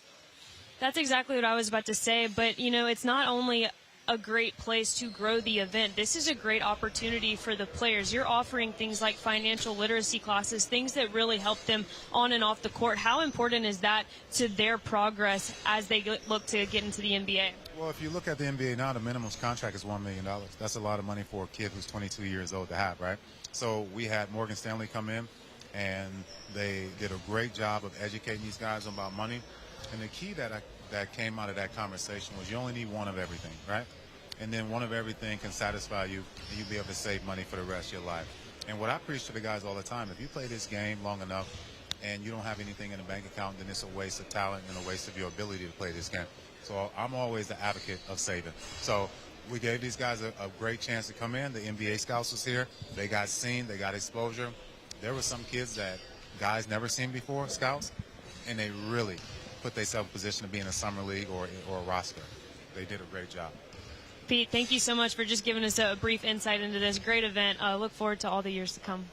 Speaker 3: That's exactly what I was about to say, but you know, it's not only a great place to grow the event. This is a great opportunity for the players. You're offering things like financial literacy classes, things that really help them on and off the court. How important is that to their progress as they look to get into the NBA?
Speaker 5: Well, if you look at the NBA now, the minimum contract is $1 million. That's a lot of money for a kid who's 22 years old to have, right? So we had Morgan Stanley come in, and they did a great job of educating these guys about money. And the key that came out of that conversation was you only need one of everything, right? And then one of everything can satisfy you, and you'll be able to save money for the rest of your life. And what I preach to the guys all the time, if you play this game long enough and you don't have anything in the bank account, then it's a waste of talent and a waste of your ability to play this game. So I'm always the advocate of saving. So we gave these guys a great chance to come in. The NBA scouts was here. They got seen. They got exposure. There were some kids that guys never seen before, scouts, and they really put themselves in position to be in a summer league or a roster. They did a great job.
Speaker 3: Pete, thank you so much for just giving us a brief insight into this great event. Look forward to all the years to come.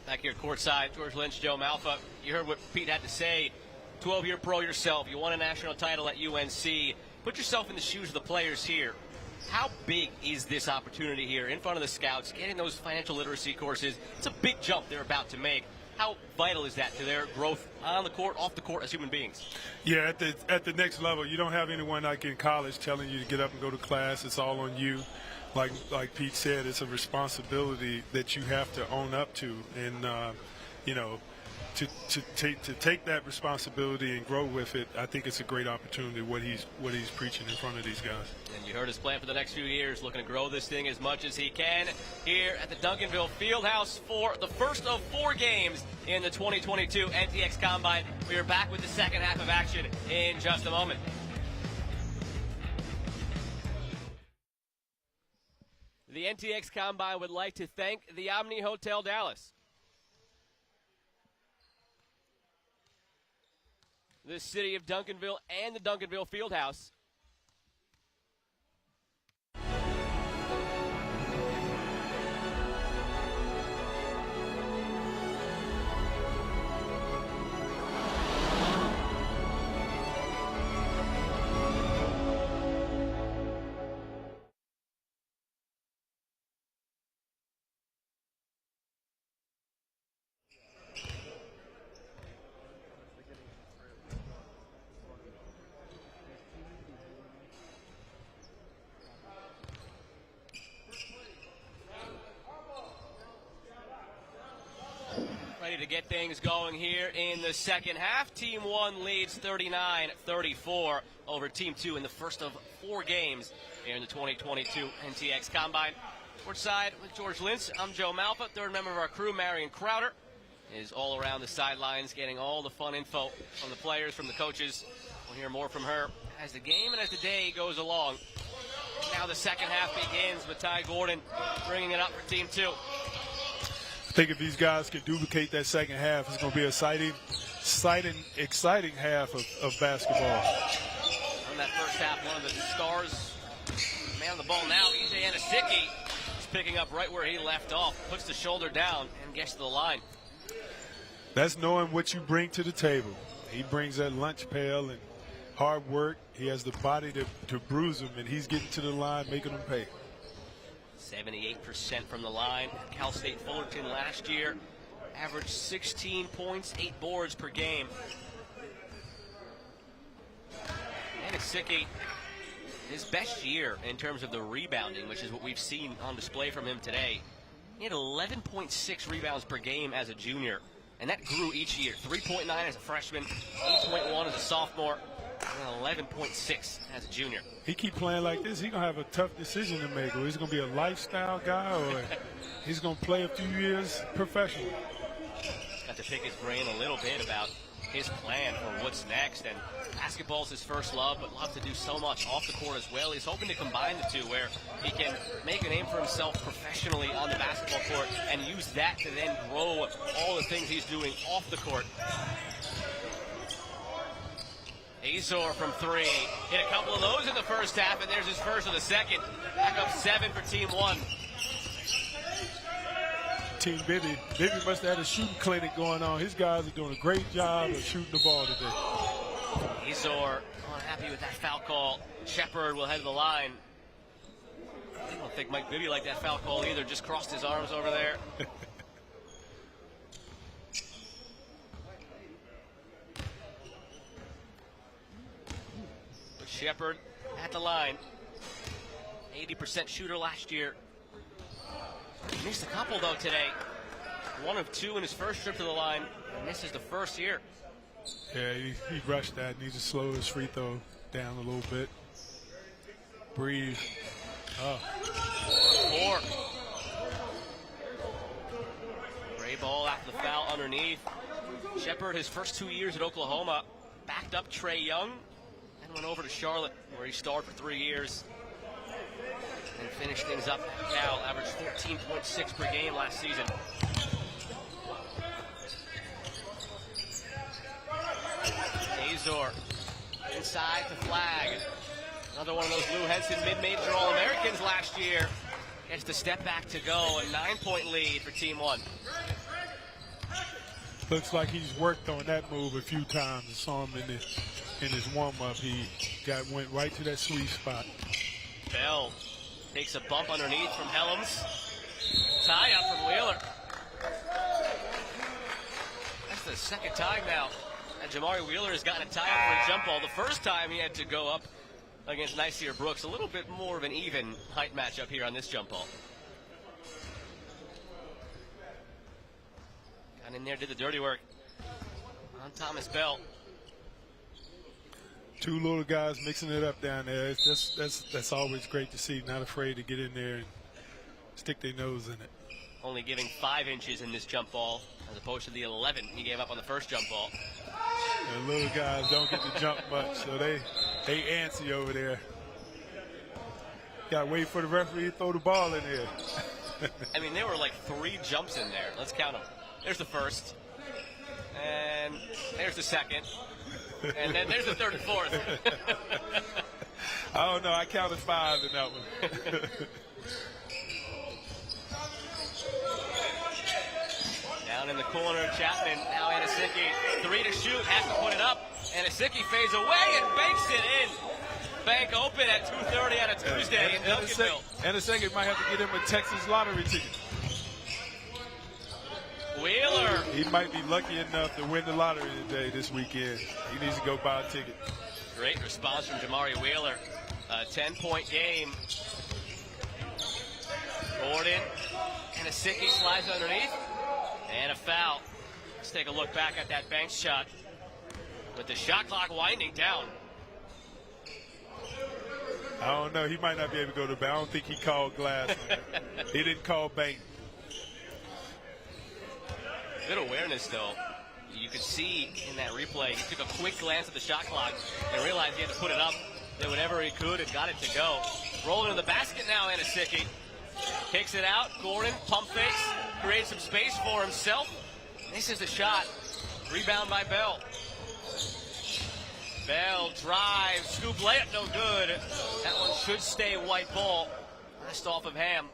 Speaker 1: Back here courtside, George Lynch, Joe Malfa. You heard what Pete had to say. 12-year pro yourself. You won a national title at UNC. Put yourself in the shoes of the players here. How big is this opportunity here in front of the scouts, getting those financial literacy courses? It's a big jump they're about to make. How vital is that to their growth on the court, off the court as human beings?
Speaker 2: Yeah, at the next level, you don't have anyone like in college telling you to get up and go to class. It's all on you. Like Pete said, it's a responsibility that you have to own up to, and to take that responsibility and grow with it. I think it's a great opportunity what he's preaching in front of these guys.
Speaker 1: And you heard his plan for the next few years, looking to grow this thing as much as he can here at the Duncanville Fieldhouse for the first of 4 games in the 2022 NTX Combine. We are back with the second half of action in just a moment. The NTX Combine would like to thank the Omni Hotel Dallas. The city of Duncanville and the Duncanville Fieldhouse. to get things going here in the second half. Team 1 leads 39-34 over Team 2 in the first of 4 games here in the 2022 NTX Combine. Courtside with George Lintz, I'm Joe Malfa. Third member of our crew, Marion Crowder, is all around the sidelines getting all the fun info from the players, from the coaches. We'll hear more from her as the game and as the day goes along. Now the second half begins with Ty Gordon bringing it up for Team 2.
Speaker 2: I think if these guys can duplicate that second half, it's going to be an exciting half of basketball.
Speaker 1: In that first half, one of the stars, man on the ball now, E.J. Anisicki, is picking up right where he left off, puts the shoulder down, and gets to the line.
Speaker 2: That's knowing what you bring to the table. He brings that lunch pail and hard work. He has the body to bruise them, and he's getting to the line, making them pay.
Speaker 1: 78% from the line. Cal State Fullerton last year averaged 16 points, 8 boards per game. Anisicki, his best year in terms of the rebounding, which is what we've seen on display from him today. He had 11.6 rebounds per game as a junior, and that grew each year. 3.9 as a freshman, 8.1 as a sophomore, and 11.6 as a junior.
Speaker 2: He keep playing like this, he's going to have a tough decision to make. Or he's going to be a lifestyle guy, or he's going to play a few years professionally.
Speaker 1: Got to pick his brain a little bit about his plan for what's next. And basketball's his first love, but loves to do so much off the court as well. He's hoping to combine the two, where he can make a name for himself professionally on the basketball court and use that to then grow all the things he's doing off the court. Azor from 3. Hit a couple of those in the first half, and there's his first of the second. Back up 7 for Team 1.
Speaker 2: Team Bibby must have had a shooting clinic going on. His guys are doing a great job of shooting the ball today.
Speaker 1: Azor unhappy with that foul call. Shepard will head to the line. I don't think Mike Bibby liked that foul call either. Just crossed his arms over there. Shepard at the line. 80% shooter last year. Missed a couple though today. 1 of 2 in his first trip to the line. Misses the first here.
Speaker 2: Yeah, he rushed that. Needs to slow his free throw down a little bit. Breathe. Oh.
Speaker 1: 4. Gray ball after the foul underneath. Shepard, his first 2 years at Oklahoma, backed up Trae Young. And went over to Charlotte, where he starred for 3 years. And finished things up at Cal, averaged 14.6 per game last season. Azor inside the flag. Another one of those Lou Henson mid-major All-Americans last year. Gets the step back to go, a 9-point lead for Team 1.
Speaker 2: Looks like he's worked on that move a few times. I saw him in his warm-up. He went right to that sweet spot.
Speaker 1: Bell takes a bump underneath from Helms. Tie up from Wheeler. That's the second time now that Jamari Wheeler has gotten a tie up for a jump ball. The first time he had to go up against Nyseer Brooks. A little bit more of an even height matchup here on this jump ball. Got in there, did the dirty work on Thomas Bell.
Speaker 2: 2 little guys mixing it up down there. That's always great to see. Not afraid to get in there and stick their nose in it.
Speaker 1: Only giving 5 inches in this jump ball as opposed to the 11 he gave up on the first jump ball.
Speaker 2: The little guys don't get to jump much, so they antsy over there. Got to wait for the referee to throw the ball in there.
Speaker 1: I mean, there were like 3 jumps in there. Let's count them. There's the first. And there's the second. And then there's the third and fourth.
Speaker 2: I don't know. I counted 5 in that one.
Speaker 1: Down in the corner, Chapman. Now Anisicki. 3 to shoot. Has to put it up. Anisicki fades away and banks it in. Bank open at 2:30 on a Tuesday in Duncanville.
Speaker 2: Anisicki might have to get him a Texas lottery ticket.
Speaker 1: Wheeler.
Speaker 2: He might be lucky enough to win the lottery today, this weekend. He needs to go buy a ticket.
Speaker 1: Great response from Jamari Wheeler. A 10-point game. Gordon. Anisicki slides underneath. And a foul. Let's take a look back at that bank shot with the shot clock winding down.
Speaker 2: I don't know. He might not be able to go to the bank. I don't think he called glass. He didn't call bank.
Speaker 1: Good awareness, though. You could see in that replay, he took a quick glance at the shot clock and realized he had to put it up. Did whatever he could and got it to go. Rolling in the basket now, Anisicki. Kicks it out. Gordon, pump fakes, creates some space for himself. Misses the shot. Rebound by Bell. Bell drives, scoop layup, no good. That one should stay white ball. Last off of Ham.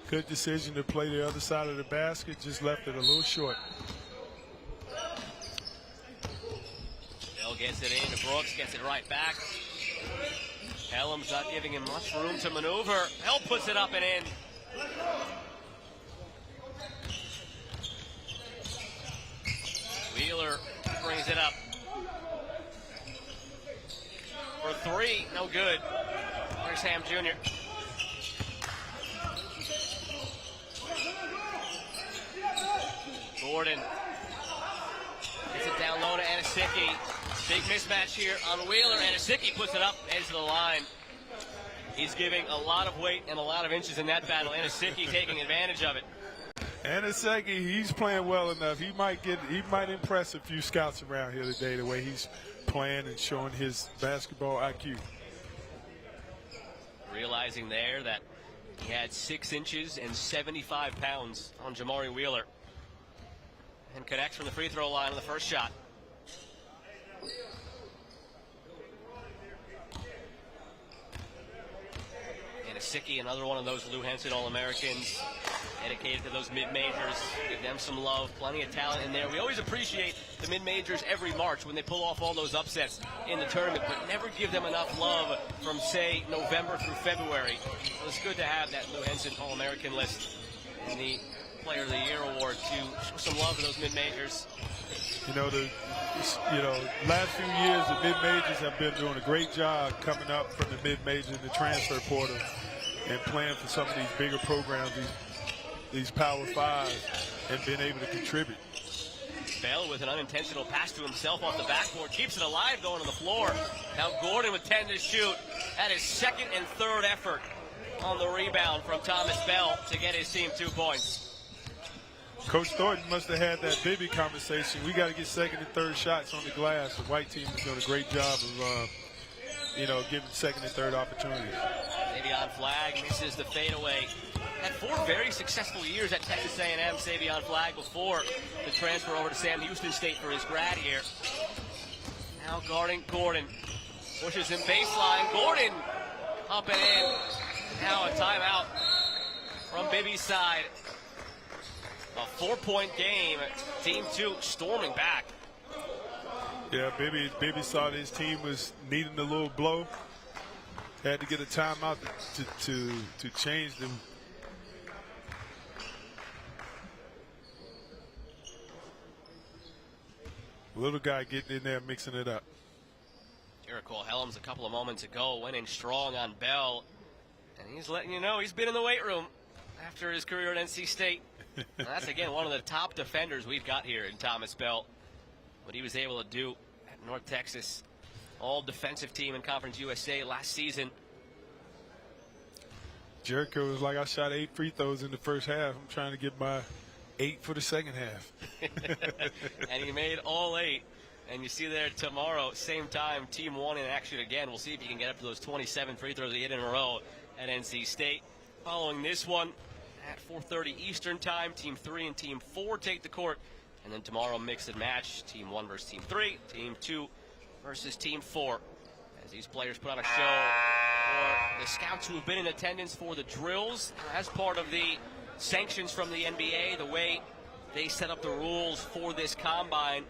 Speaker 2: Good decision to play the other side of the basket. Just left it a little short.
Speaker 1: Bell gets it in to Brooks, gets it right back. Helms not giving him much room to maneuver. Bell puts it up and in. Wheeler brings it up. For three, no good. There's Ham Jr. Gordon gets it down low to Anisicki. Big mismatch here on Wheeler. Anisicki puts it up, heads to the line. He's giving a lot of weight and a lot of inches in that battle. Anisicki taking advantage of it.
Speaker 2: Anisicki, he's playing well enough. He might impress a few scouts around here today, the way he's playing and showing his basketball IQ.
Speaker 1: Realizing there that he had 6 inches and 75 pounds on Jamari Wheeler. And connects from the free throw line on the first shot. Anisicki, another one of those Lou Henson All-Americans, dedicated to those mid-majors. Give them some love, plenty of talent in there. We always appreciate the mid-majors every March when they pull off all those upsets in the tournament, but never give them enough love from, say, November through February. So it's good to have that Lou Henson All-American list in the Player of the Year award to show some love to those mid-majors.
Speaker 2: Last few years the mid-majors have been doing a great job coming up from the mid-majors in the transfer portal and playing for some of these bigger programs, these Power Fives, and being able to contribute.
Speaker 1: Bell with an unintentional pass to himself off the backboard, keeps it alive going to the floor. Now Gordon with 10 to shoot. That is second and third effort on the rebound from Thomas Bell to get his team 2 points.
Speaker 2: Coach Thornton must have had that Bibby conversation. We got to get second and third shots on the glass. The white team has done a great job of, giving second and third opportunities. Savion
Speaker 1: Flagg misses the fadeaway. Had 4 very successful years at Texas A&M. Savion Flagg before the transfer over to Sam Houston State for his grad year. Now guarding Gordon. Pushes him baseline. Gordon up and in. Now a timeout from Bibby's side. A 4-point game. Team 2 storming back.
Speaker 2: Yeah, Bibby saw his team was needing a little blow. Had to get a timeout to change them. Little guy getting in there, mixing it up.
Speaker 1: Jericho Helms a couple of moments ago went in strong on Bell. And he's letting you know he's been in the weight room after his career at NC State. And that's, again, one of the top defenders we've got here in Thomas Bell. What he was able to do at North Texas. All defensive team in Conference USA last season.
Speaker 2: Jericho was like, I shot 8 free throws in the first half. I'm trying to get my 8 for the second half.
Speaker 1: And he made all 8. And you see there tomorrow, same time, Team 1 in action again. We'll see if he can get up to those 27 free throws he hit in a row at NC State. Following this one, at 4:30 Eastern time, Team 3 and Team 4 take the court. And then tomorrow, mix and match, Team 1 versus Team 3, Team 2 versus Team 4. As these players put on a show for the scouts who have been in attendance for the drills as part of the sanctions from the NBA, the way they set up the rules for this combine.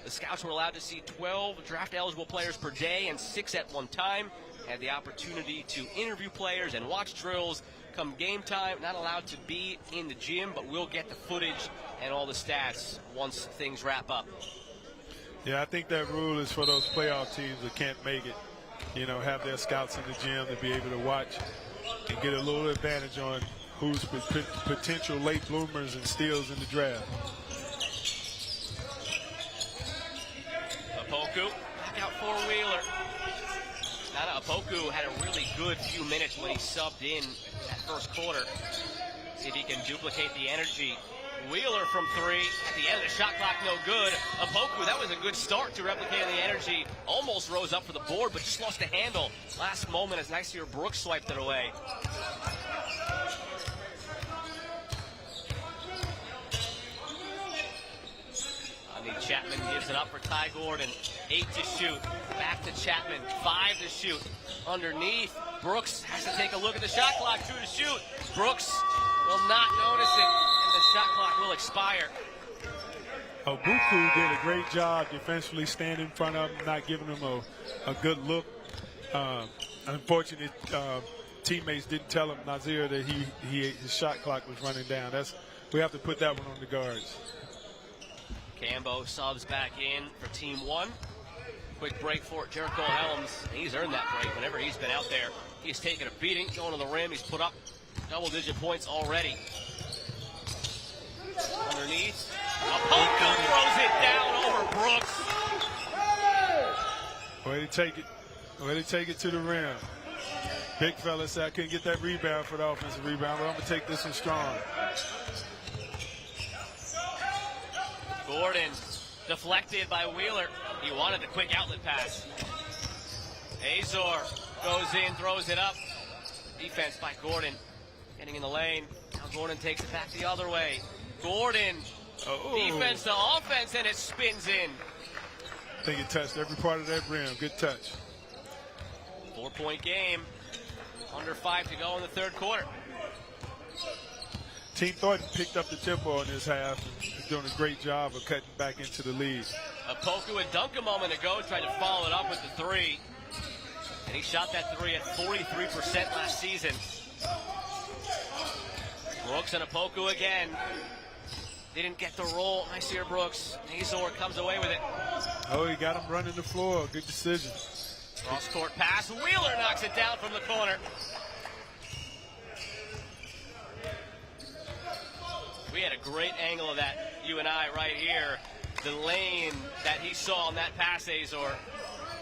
Speaker 1: The scouts were allowed to see 12 draft-eligible players per day and 6 at one time. Had the opportunity to interview players and watch drills. Come game time, not allowed to be in the gym, but we'll get the footage and all the stats once things wrap up.
Speaker 2: Yeah, I think that rule is for those playoff teams that can't make it. you know, have their scouts in the gym to be able to watch and get a little advantage on who's potential late bloomers and steals in the draft.
Speaker 1: Opoku back out for Wheeler. Opoku had a really good few minutes when he subbed in that first quarter. See if he can duplicate the energy. Wheeler from three. At the end of the shot clock, no good. Opoku, that was a good start to replicating the energy. Almost rose up for the board, but just lost the handle. Last moment as Nyseer Brooks swiped it away. Chapman gives it up for Ty Gordon. 8 to shoot. Back to Chapman. 5 to shoot. Underneath. Brooks has to take a look at the shot clock. 2 to shoot. Brooks will not notice it, and the shot clock will expire.
Speaker 2: Obuku did a great job defensively, standing in front of him, not giving him a good look. Unfortunately, teammates didn't tell him, Nyseer, that his shot clock was running down. We have to put that one on the guards.
Speaker 1: Cambo subs back in for team one. Quick break for Jericho Helms. He's earned that break whenever he's been out there. He's taken a beating, going to the rim. He's put up double-digit points already. Underneath. Opoku throws it down over Brooks.
Speaker 2: Way to take it. Way to take it to the rim. Big fella said I couldn't get that rebound for the offensive rebound, but I'm going to take this one strong.
Speaker 1: Gordon deflected by Wheeler. He wanted a quick outlet pass. Azor goes in, throws it up. Defense by Gordon. Getting in the lane. Now Gordon takes it back the other way. Gordon. Defense to offense, and it spins in.
Speaker 2: I think it touched every part of that rim. Good touch.
Speaker 1: 4-point game. Under 5 to go in the third quarter.
Speaker 2: Team Thornton picked up the tempo in this half and is doing a great job of cutting back into the lead.
Speaker 1: Opoku had dunked a moment ago, tried to follow it up with the three. And he shot that three at 43% last season. Brooks and Opoku again. Didn't get the roll. Nyseer Brooks. Azor comes away with it.
Speaker 2: Oh, he got him running the floor. Good decision.
Speaker 1: Cross-court pass. Wheeler knocks it down from the corner. We had a great angle of that, you and I, right here. The lane that he saw on that pass, Azor.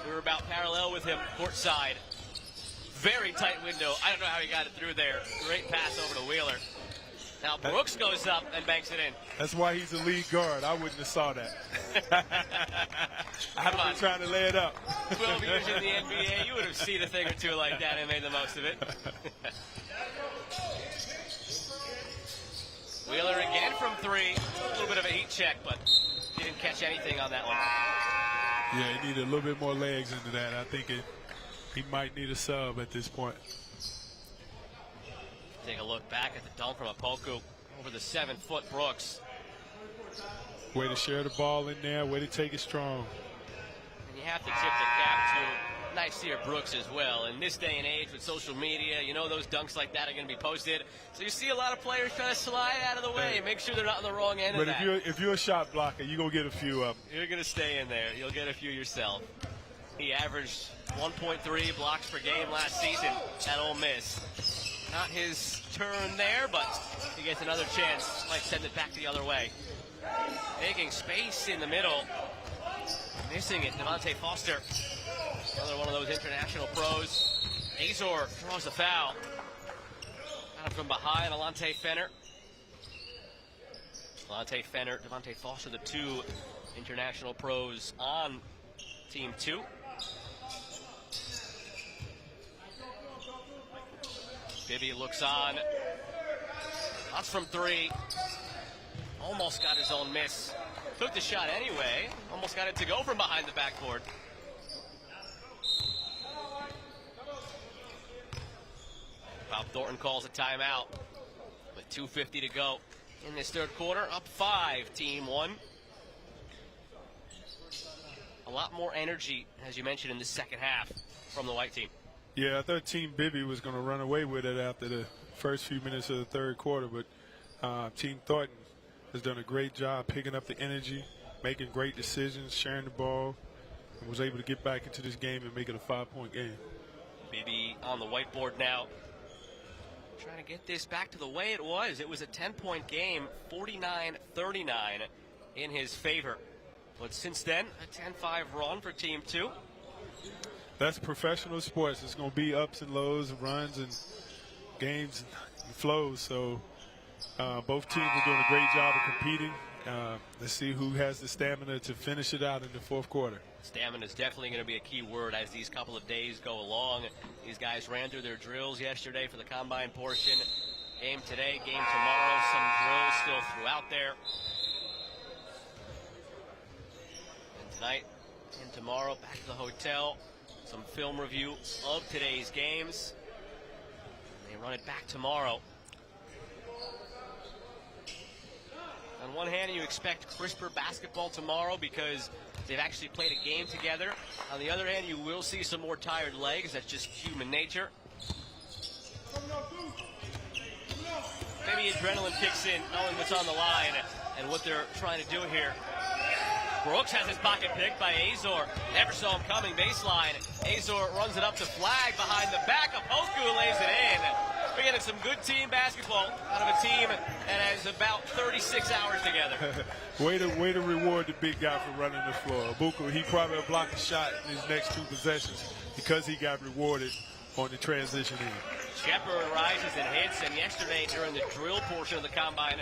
Speaker 1: We were about parallel with him, courtside. Very tight window. I don't know how he got it through there. Great pass over to Wheeler. Now Brooks goes up and banks it in.
Speaker 2: That's why he's a lead guard. I wouldn't have saw that. I've been trying to lay it up.
Speaker 1: 12 years in the NBA, you would have seen a thing or two like that and made the most of it. Wheeler again from three. A little bit of a heat check, but he didn't catch anything on that one.
Speaker 2: Yeah, he needed a little bit more legs into that. I think he might need a sub at this point.
Speaker 1: Take a look back at the dunk from Opoku over the 7-foot Brooks.
Speaker 2: Way to share the ball in there. Way to take it strong.
Speaker 1: And you have to tip the cap to Nyseer Brooks as well. In this day and age with social media, you know those dunks like that are going to be posted. So you see a lot of players trying to slide out of the way and make sure they're not on the wrong end of that.
Speaker 2: But if you're a shot blocker, you're going to get a few of them.
Speaker 1: You're going to stay in there. You'll get a few yourself. He averaged 1.3 blocks per game last season at Ole Miss. Not his turn there, but he gets another chance. Might send it back the other way. Taking space in the middle. Missing it, Devonte Foster. Another one of those international pros. Azor throws the foul. Out from behind, Alante Fenner. Alante Fenner, Devonte Foster, the two international pros on Team 2. Bibby looks on. That's from three. Almost got his own miss. Took the shot anyway. Almost got it to go from behind the backboard. Bob Thornton calls a timeout with 2:50 to go in this third quarter. Up 5, Team 1. A lot more energy, as you mentioned, in the second half from the white team.
Speaker 2: Yeah, I thought Team Bibby was going to run away with it after the first few minutes of the third quarter, but Team Thornton has done a great job picking up the energy, making great decisions, sharing the ball. and was able to get back into this game and make it a 5-point game.
Speaker 1: Bibby on the whiteboard now, trying to get this back to the way it was. It was a 10-point game, 49-39 in his favor. But since then, a 10-5 run for Team 2.
Speaker 2: That's professional sports. It's going to be ups and lows, runs and games and flows. So both teams are doing a great job of competing. Let's see who has the stamina to finish it out in the fourth quarter.
Speaker 1: Stamina is definitely going to be a key word as these couple of days go along. These guys ran through their drills yesterday for the combine portion. Game today, game tomorrow, some drills still throughout there. And tonight and tomorrow, back to the hotel. Some film review of today's games. They run it back tomorrow. On one hand, you expect crisper basketball tomorrow because they've actually played a game together. On the other hand, you will see some more tired legs. That's just human nature. Maybe adrenaline kicks in, knowing what's on the line and what they're trying to do here. Brooks has his pocket picked by Azor. Never saw him coming. Baseline. Azor runs it up to Flag behind the back. Opoku lays it in. We're getting some good team basketball out of a team that has about 36 hours together.
Speaker 2: way to reward the big guy for running the floor. Opoku, he probably will block a shot in his next 2 possessions because he got rewarded on the transition in.
Speaker 1: Shepard rises and hits, and yesterday during the drill portion of the combine,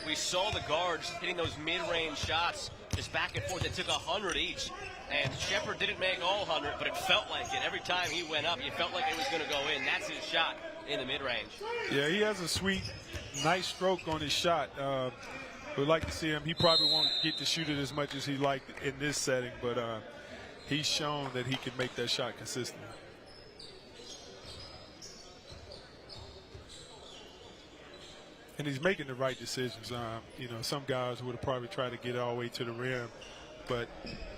Speaker 1: we saw the guards hitting those mid-range shots just back and forth. They took 100 each, and Shepard didn't make all 100, but it felt like it. Every time he went up, you felt like it was going to go in. That's his shot in the mid-range.
Speaker 2: Yeah, he has a sweet, nice stroke on his shot. We'd like to see him. He probably won't get to shoot it as much as he liked in this setting, but he's shown that he can make that shot consistently. And he's making the right decisions. You know, some guys would have probably tried to get all the way to the rim, but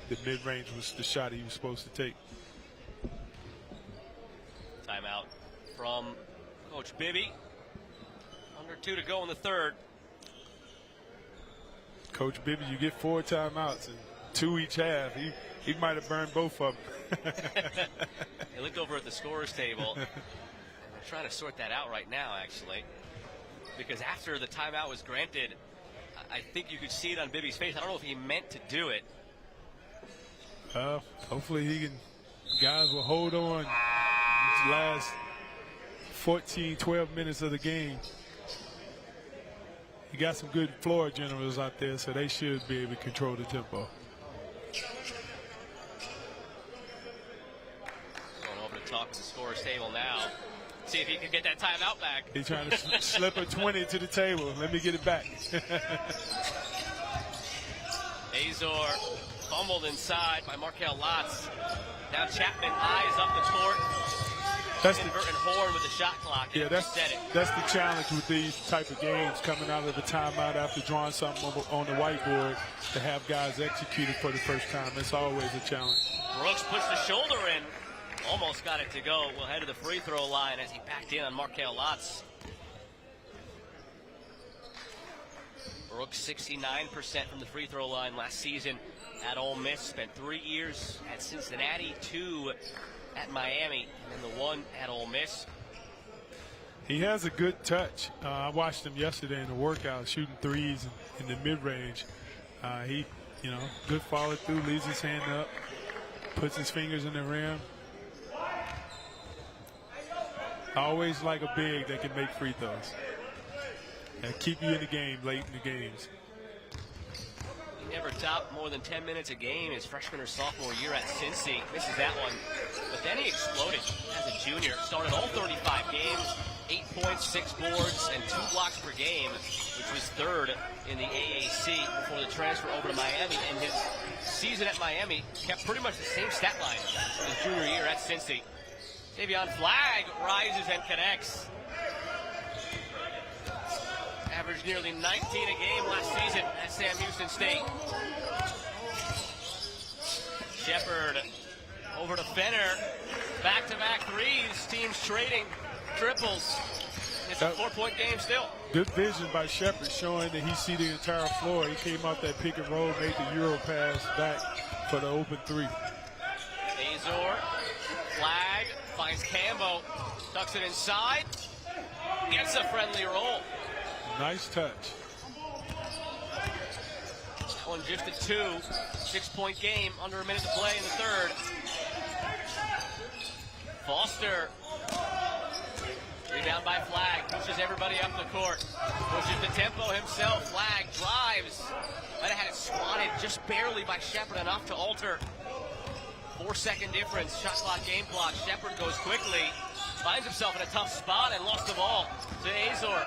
Speaker 2: the mid-range was the shot he was supposed to take.
Speaker 1: Timeout from Coach Bibby. Under 2 to go in the third.
Speaker 2: Coach Bibby, you get 4 timeouts and 2 each half. He might have burned both of them.
Speaker 1: They looked over at the scorer's table. And they're trying to sort that out right now, actually. Because after the timeout was granted, I think you could see it on Bibby's face. I don't know if he meant to do it.
Speaker 2: Hopefully guys will hold on these last 14, 12 minutes of the game. You got some good floor generals out there, so they should be able to control the tempo.
Speaker 1: Going over to talk to the scorer's table now. See if he can get that timeout back.
Speaker 2: He's trying to slip a 20 to the table. Let me get it back.
Speaker 1: Azor fumbled inside by Markel Lotz. Now Chapman eyes up the court.
Speaker 2: That's
Speaker 1: and Horn with the shot clock.
Speaker 2: Yeah, that's the challenge with these type of games, coming out of the timeout after drawing something on the whiteboard, to have guys execute it for the first time. It's always a challenge.
Speaker 1: Brooks puts the shoulder in. Almost got it to go. We'll head to the free throw line as he backed in on Markel Lotz. Brooks 69% from the free throw line last season at Ole Miss. Spent 3 years at Cincinnati, 2 at Miami, and then the 1 at Ole Miss.
Speaker 2: He has a good touch. I watched him yesterday in the workout shooting threes in the mid-range. He, good follow through, leaves his hand up, puts his fingers in the rim. I always like a big that can make free throws and keep you in the game late in the games.
Speaker 1: He never topped more than 10 minutes a game his freshman or sophomore year at Cincy. Misses that one. But then he exploded as a junior. Started all 35 games, 8 points, 6 boards, and 2 blocks per game, which was 3rd in the AAC before the transfer over to Miami. And his season at Miami kept pretty much the same stat line as his junior year at Cincy. Davion Flag rises and connects. Averaged nearly 19 a game last season at Sam Houston State. Shepard over to Fenner. Back-to-back threes. Teams trading triples. It's a 4-point game still.
Speaker 2: Good vision by Shepard, showing that he see the entire floor. He came off that pick and roll, made the Euro pass back for the open 3.
Speaker 1: Azor, flag, finds Cambo, tucks it inside, gets a friendly roll.
Speaker 2: Nice touch.
Speaker 1: One just a 2, 6-point game, under a minute to play in the third. Foster, rebound by Flag, pushes everybody up the court, pushes the tempo himself. Flag drives, might have had it swatted just barely by Shepard, enough to alter. 4-second difference, shot clock, game clock. Shepard goes quickly, finds himself in a tough spot and lost the ball to Azor.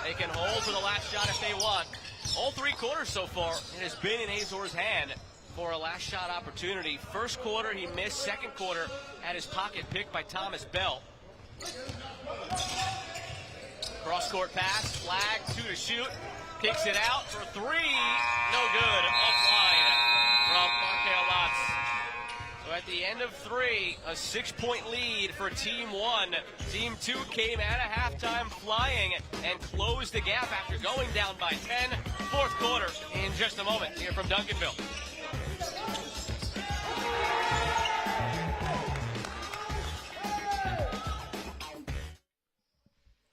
Speaker 1: They can hold to the last shot if they want. All 3 quarters so far, it has been in Azor's hand for a last shot opportunity. First quarter he missed, second quarter had his pocket picked by Thomas Bell. Cross court pass, Flag, 2 to shoot, kicks it out for 3, no good, offline from Markel Lotz. So at the end of 3, a 6-point lead for Team 1. Team 2 came out of halftime flying and closed the gap after going down by 10. Fourth quarter in just a moment here from Duncanville.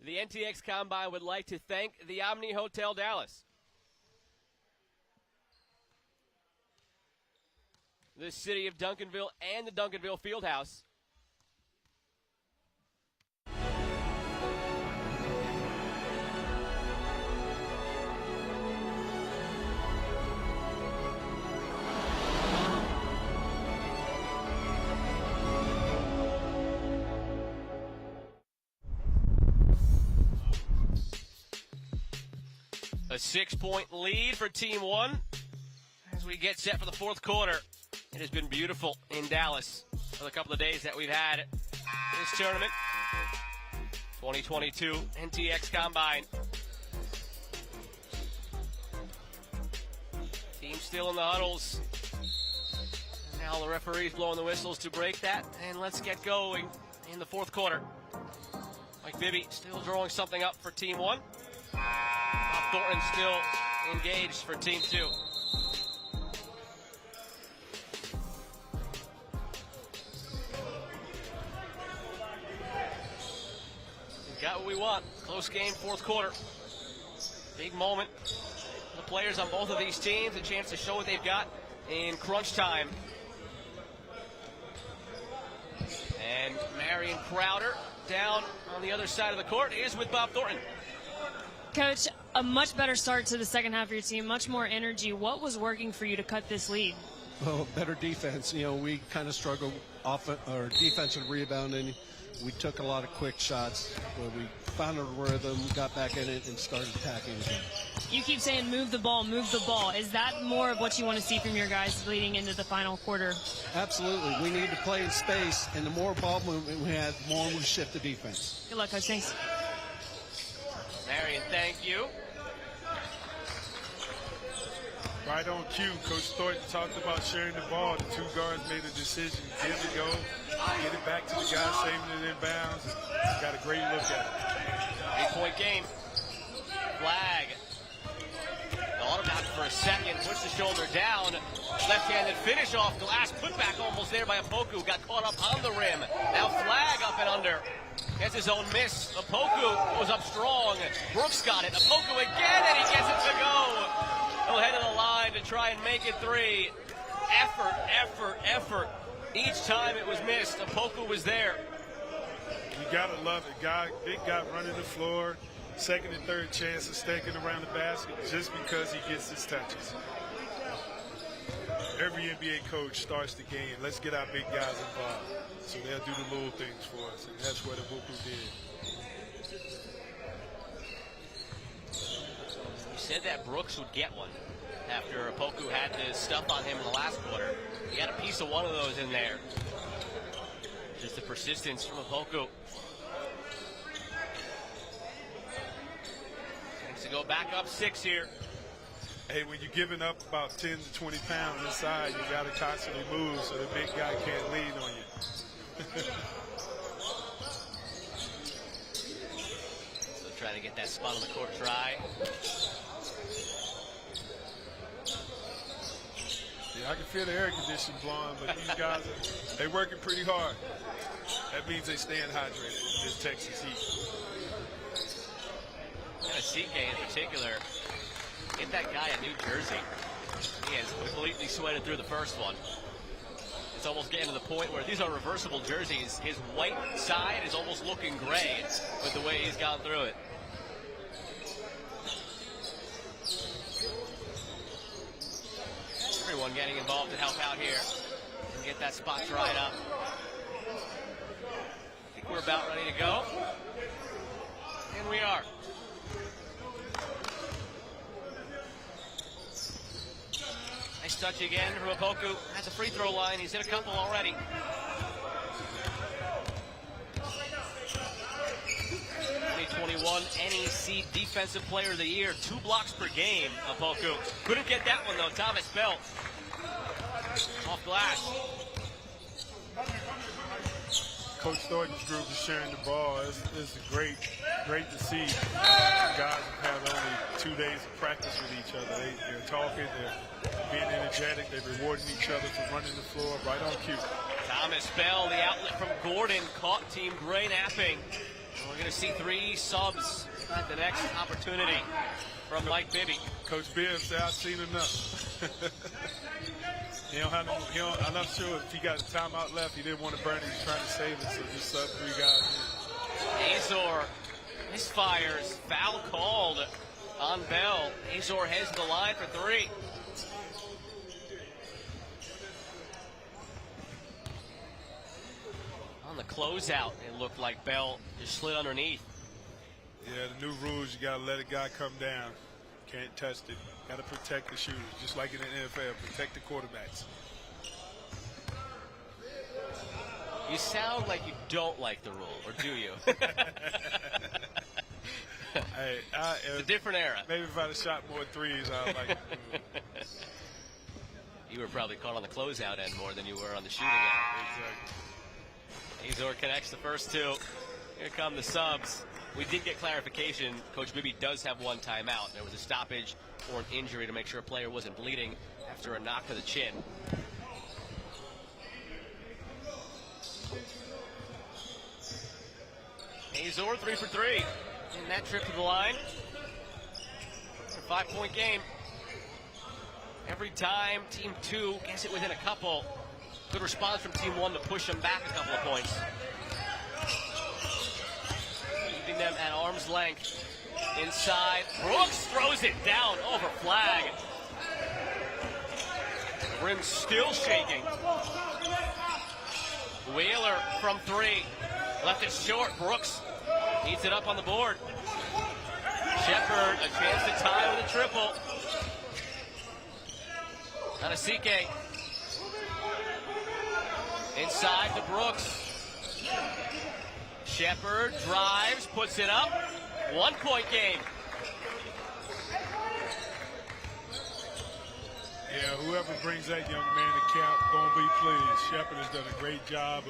Speaker 1: The NTX Combine would like to thank the Omni Hotel Dallas. The city of Duncanville and the Duncanville Fieldhouse. A 6-point lead for Team 1 as we get set for the fourth quarter. It has been beautiful in Dallas for the couple of days that we've had this tournament. 2022 NTX Combine. Team still in the huddles. And now the referee's blowing the whistles to break that. And let's get going in the fourth quarter. Mike Bibby still drawing something up for Team 1. Bob Thornton still engaged for Team 2. We got what we want. Close game, fourth quarter. Big moment. The players on both of these teams, a chance to show what they've got in crunch time. And Marion Crowder down on the other side of the court is with Bob Thornton.
Speaker 3: Coach, a much better start to the second half of your team, much more energy. What was working for you to cut this lead?
Speaker 6: Well, better defense. You know, we kind of struggled defensive rebounding. We took a lot of quick shots. We found a rhythm, got back in it, and started attacking again.
Speaker 3: You keep saying move the ball, move the ball. Is that more of what you want to see from your guys leading into the final quarter?
Speaker 6: Absolutely. We need to play in space, and the more ball movement we have, the more we shift the defense.
Speaker 3: Good luck, Coach. Thanks.
Speaker 1: Marion, thank you.
Speaker 2: Right on cue, Coach Thornton talked about sharing the ball. The 2 guards made a decision, give it go, get it back to the guy, saving it in bounds. Got a great look at it.
Speaker 1: 8-point game. Flag. Thought about it for a second, pushed the shoulder down. Left-handed finish off glass, put back almost there by Opoku. Got caught up on the rim. Now Flag up and under. Gets his own miss. Opoku was up strong. Brooks got it. Opoku again, and he gets it to go. He'll head to the line to try and make it 3. Effort, effort, effort. Each time it was missed, Opoku was there.
Speaker 2: You gotta love it. Big guy running the floor. Second and third chance of staking around the basket just because he gets his touches. Every NBA coach starts the game. Let's get our big guys involved. So they'll do the little things for us, and that's what Opoku did.
Speaker 1: You said that Brooks would get one after Opoku had the stuff on him in the last quarter. He had a piece of one of those in there. Just the persistence from Opoku. Thanks to go back up 6 here.
Speaker 2: Hey, when you're giving up about 10 to 20 pounds inside, you got to constantly move so the big guy can't lean on you.
Speaker 1: So trying to get that spot on the court dry.
Speaker 2: Yeah, I can feel the air conditioning blowing, but these guys, they're working pretty hard. That means they staying hydrated in this Texas heat.
Speaker 1: CK in particular, get that guy a new jersey. He has completely sweated through the first one. It's almost getting to the point where these are reversible jerseys. His white side is almost looking gray with the way he's gone through it. Everyone getting involved to help out here and get that spot dried up. I think we're about ready to go. And we are. Nice touch again from Opoku at the free throw line. He's hit a couple already. NEC Defensive Player of the Year, 2 blocks per game, Opoku. Couldn't get that one though, Thomas Bell. Off glass.
Speaker 2: Coach Thornton's group is sharing the ball. It's great to see. Guys have had only 2 days of practice with each other. They're talking, they're being energetic, they're rewarding each other for running the floor right on cue.
Speaker 1: Thomas Bell, the outlet from Gordon, caught Team Gray napping. We're going to see 3 subs at the next opportunity from Mike Bibby.
Speaker 2: Coach Bibb said, I've seen enough. I'm not sure if he got a timeout left. He didn't want to burn it. He's trying to save it, so just sub 3 guys in.
Speaker 1: Azor misfires. Foul called on Bell. Azor heads to the line for 3. On the closeout, it looked like Bell just slid underneath.
Speaker 2: Yeah, the new rules, you got to let a guy come down. Can't test it. Got to protect the shooters, just like in the NFL. Protect the quarterbacks.
Speaker 1: You sound like you don't like the rule, or do you?
Speaker 2: Hey,
Speaker 1: it's a different era.
Speaker 2: Maybe if I'd have shot more threes, I would like it.
Speaker 1: You were probably caught on the closeout end more than you were on the shooting end.
Speaker 2: Exactly.
Speaker 1: Azor connects the first 2. Here come the subs. We did get clarification. Coach Bibby does have 1 timeout. There was a stoppage or an injury to make sure a player wasn't bleeding after a knock to the chin. Azor 3 for 3 in that trip to the line. A 5-point game. Every time Team 2 gets it within a couple. Good response from Team 1 to push them back a couple of points. Keeping them at arm's length. Inside, Brooks throws it down over flag. The rim still shaking. Wheeler from 3. Left it short. Brooks eats it up on the board. Shepard, a chance to tie with a triple. Nanasike. Inside to Brooks. Shepard drives, puts it up. 1-point game.
Speaker 2: Yeah, whoever brings that young man to camp, gonna be pleased. Shepard has done a great job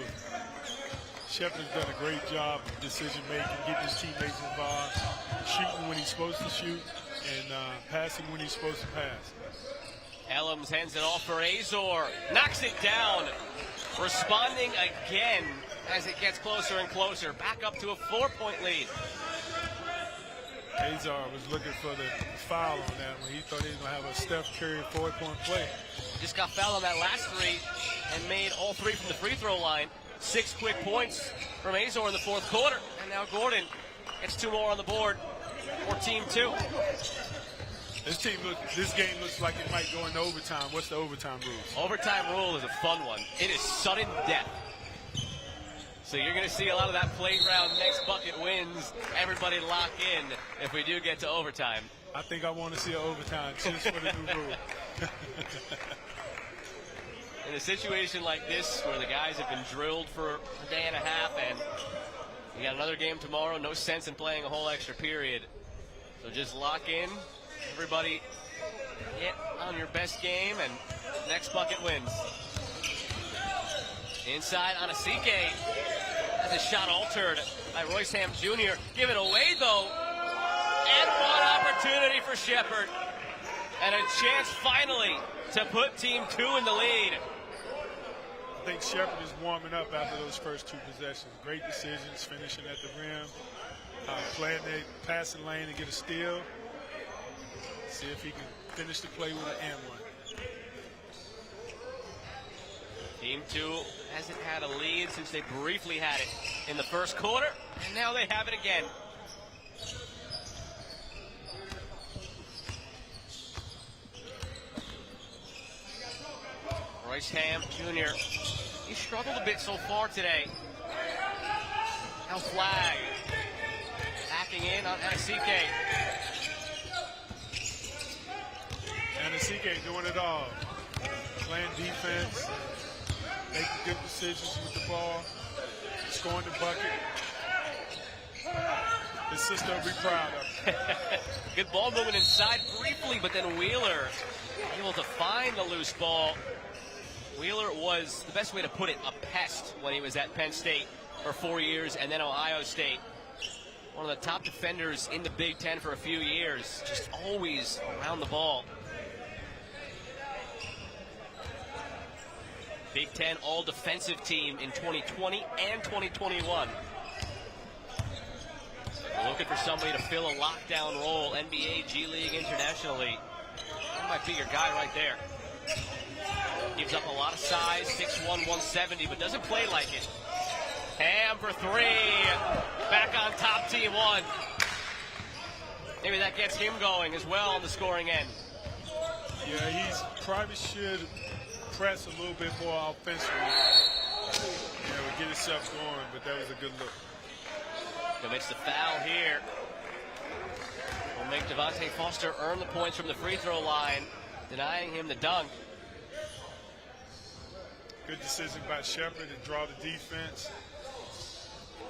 Speaker 2: of decision making, getting his teammates involved, shooting when he's supposed to shoot, and passing when he's supposed to pass.
Speaker 1: Ellams hands it off for Azor. Knocks it down. Responding again as it gets closer and closer. Back up to a 4-point lead.
Speaker 2: Azor was looking for the foul on that one. He thought he was going to have a Steph Curry 4-point play.
Speaker 1: Just got fouled on that last 3 and made all 3 from the free throw line. 6 quick points from Azor in the 4th quarter. And now Gordon gets 2 more on the board for Team 2.
Speaker 2: This game looks like it might go into overtime. What's the overtime rule?
Speaker 1: Overtime rule is a fun one. It is sudden death. So you're going to see a lot of that playground next bucket wins. Everybody lock in if we do get to overtime.
Speaker 2: I think I want to see an overtime just for the new rule.
Speaker 1: In a situation like this where the guys have been drilled for a day and a half and you got another game tomorrow, no sense in playing a whole extra period. So just lock in. Everybody get on your best game and next bucket wins. Inside Anasike. Has a shot altered by Royce Ham Jr. Give it away though. And one opportunity for Shepard. And a chance finally to put Team 2 in the lead.
Speaker 2: I think Shepard is warming up after those first 2 possessions. Great decisions, finishing at the rim, playing the passing lane to get a steal. See if he can finish the play with an and one.
Speaker 1: Team 2 hasn't had a lead since they briefly had it in the first quarter, and now they have it again. Royce Ham Jr. He struggled a bit so far today. Now flag. Backing in on Anasike.
Speaker 2: Anasike doing it all. Playing defense, making good decisions with the ball, scoring the bucket. His sister will be proud of him.
Speaker 1: Good ball moving inside briefly, but then Wheeler able to find the loose ball. Wheeler was, the best way to put it, a pest when he was at Penn State for 4 years and then Ohio State. One of the top defenders in the Big Ten for a few years, just always around the ball. Big Ten all-defensive team in 2020 and 2021. We're looking for somebody to fill a lockdown role, NBA, G League, internationally. That might be your guy right there. Gives up a lot of size, 6'1", 170, but doesn't play like it. Ham for 3. Back on top, Team 1. Maybe that gets him going as well on the scoring end.
Speaker 2: Yeah, he's probably should press a little bit more offensively. Would get himself going, but that was a good look.
Speaker 1: Commits the foul here. Will make Devonte Foster earn the points from the free throw line, denying him the dunk.
Speaker 2: Good decision by Shepard to draw the defense.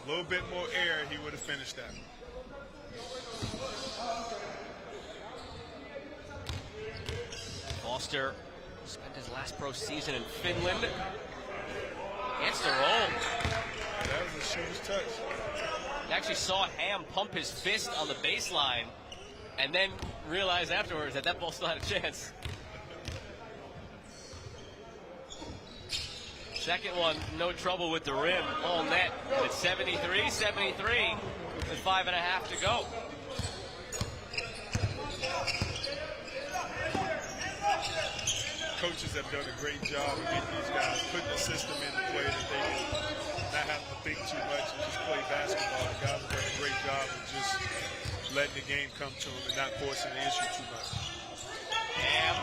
Speaker 2: A little bit more air, he would have finished that.
Speaker 1: Foster spent his last pro season in Finland. Gets the roll.
Speaker 2: That was a shooter's touch.
Speaker 1: You actually saw Ham pump his fist on the baseline and then realized afterwards that that ball still had a chance. Second one, no trouble with the rim. All net. It's 73-73 with 5.5 to go.
Speaker 2: Coaches have done a great job of getting these guys, putting the system into play that they can not have to think too much and just play basketball. The guys have done a great job of just letting the game come to them and not forcing the issue too much.
Speaker 1: Ham,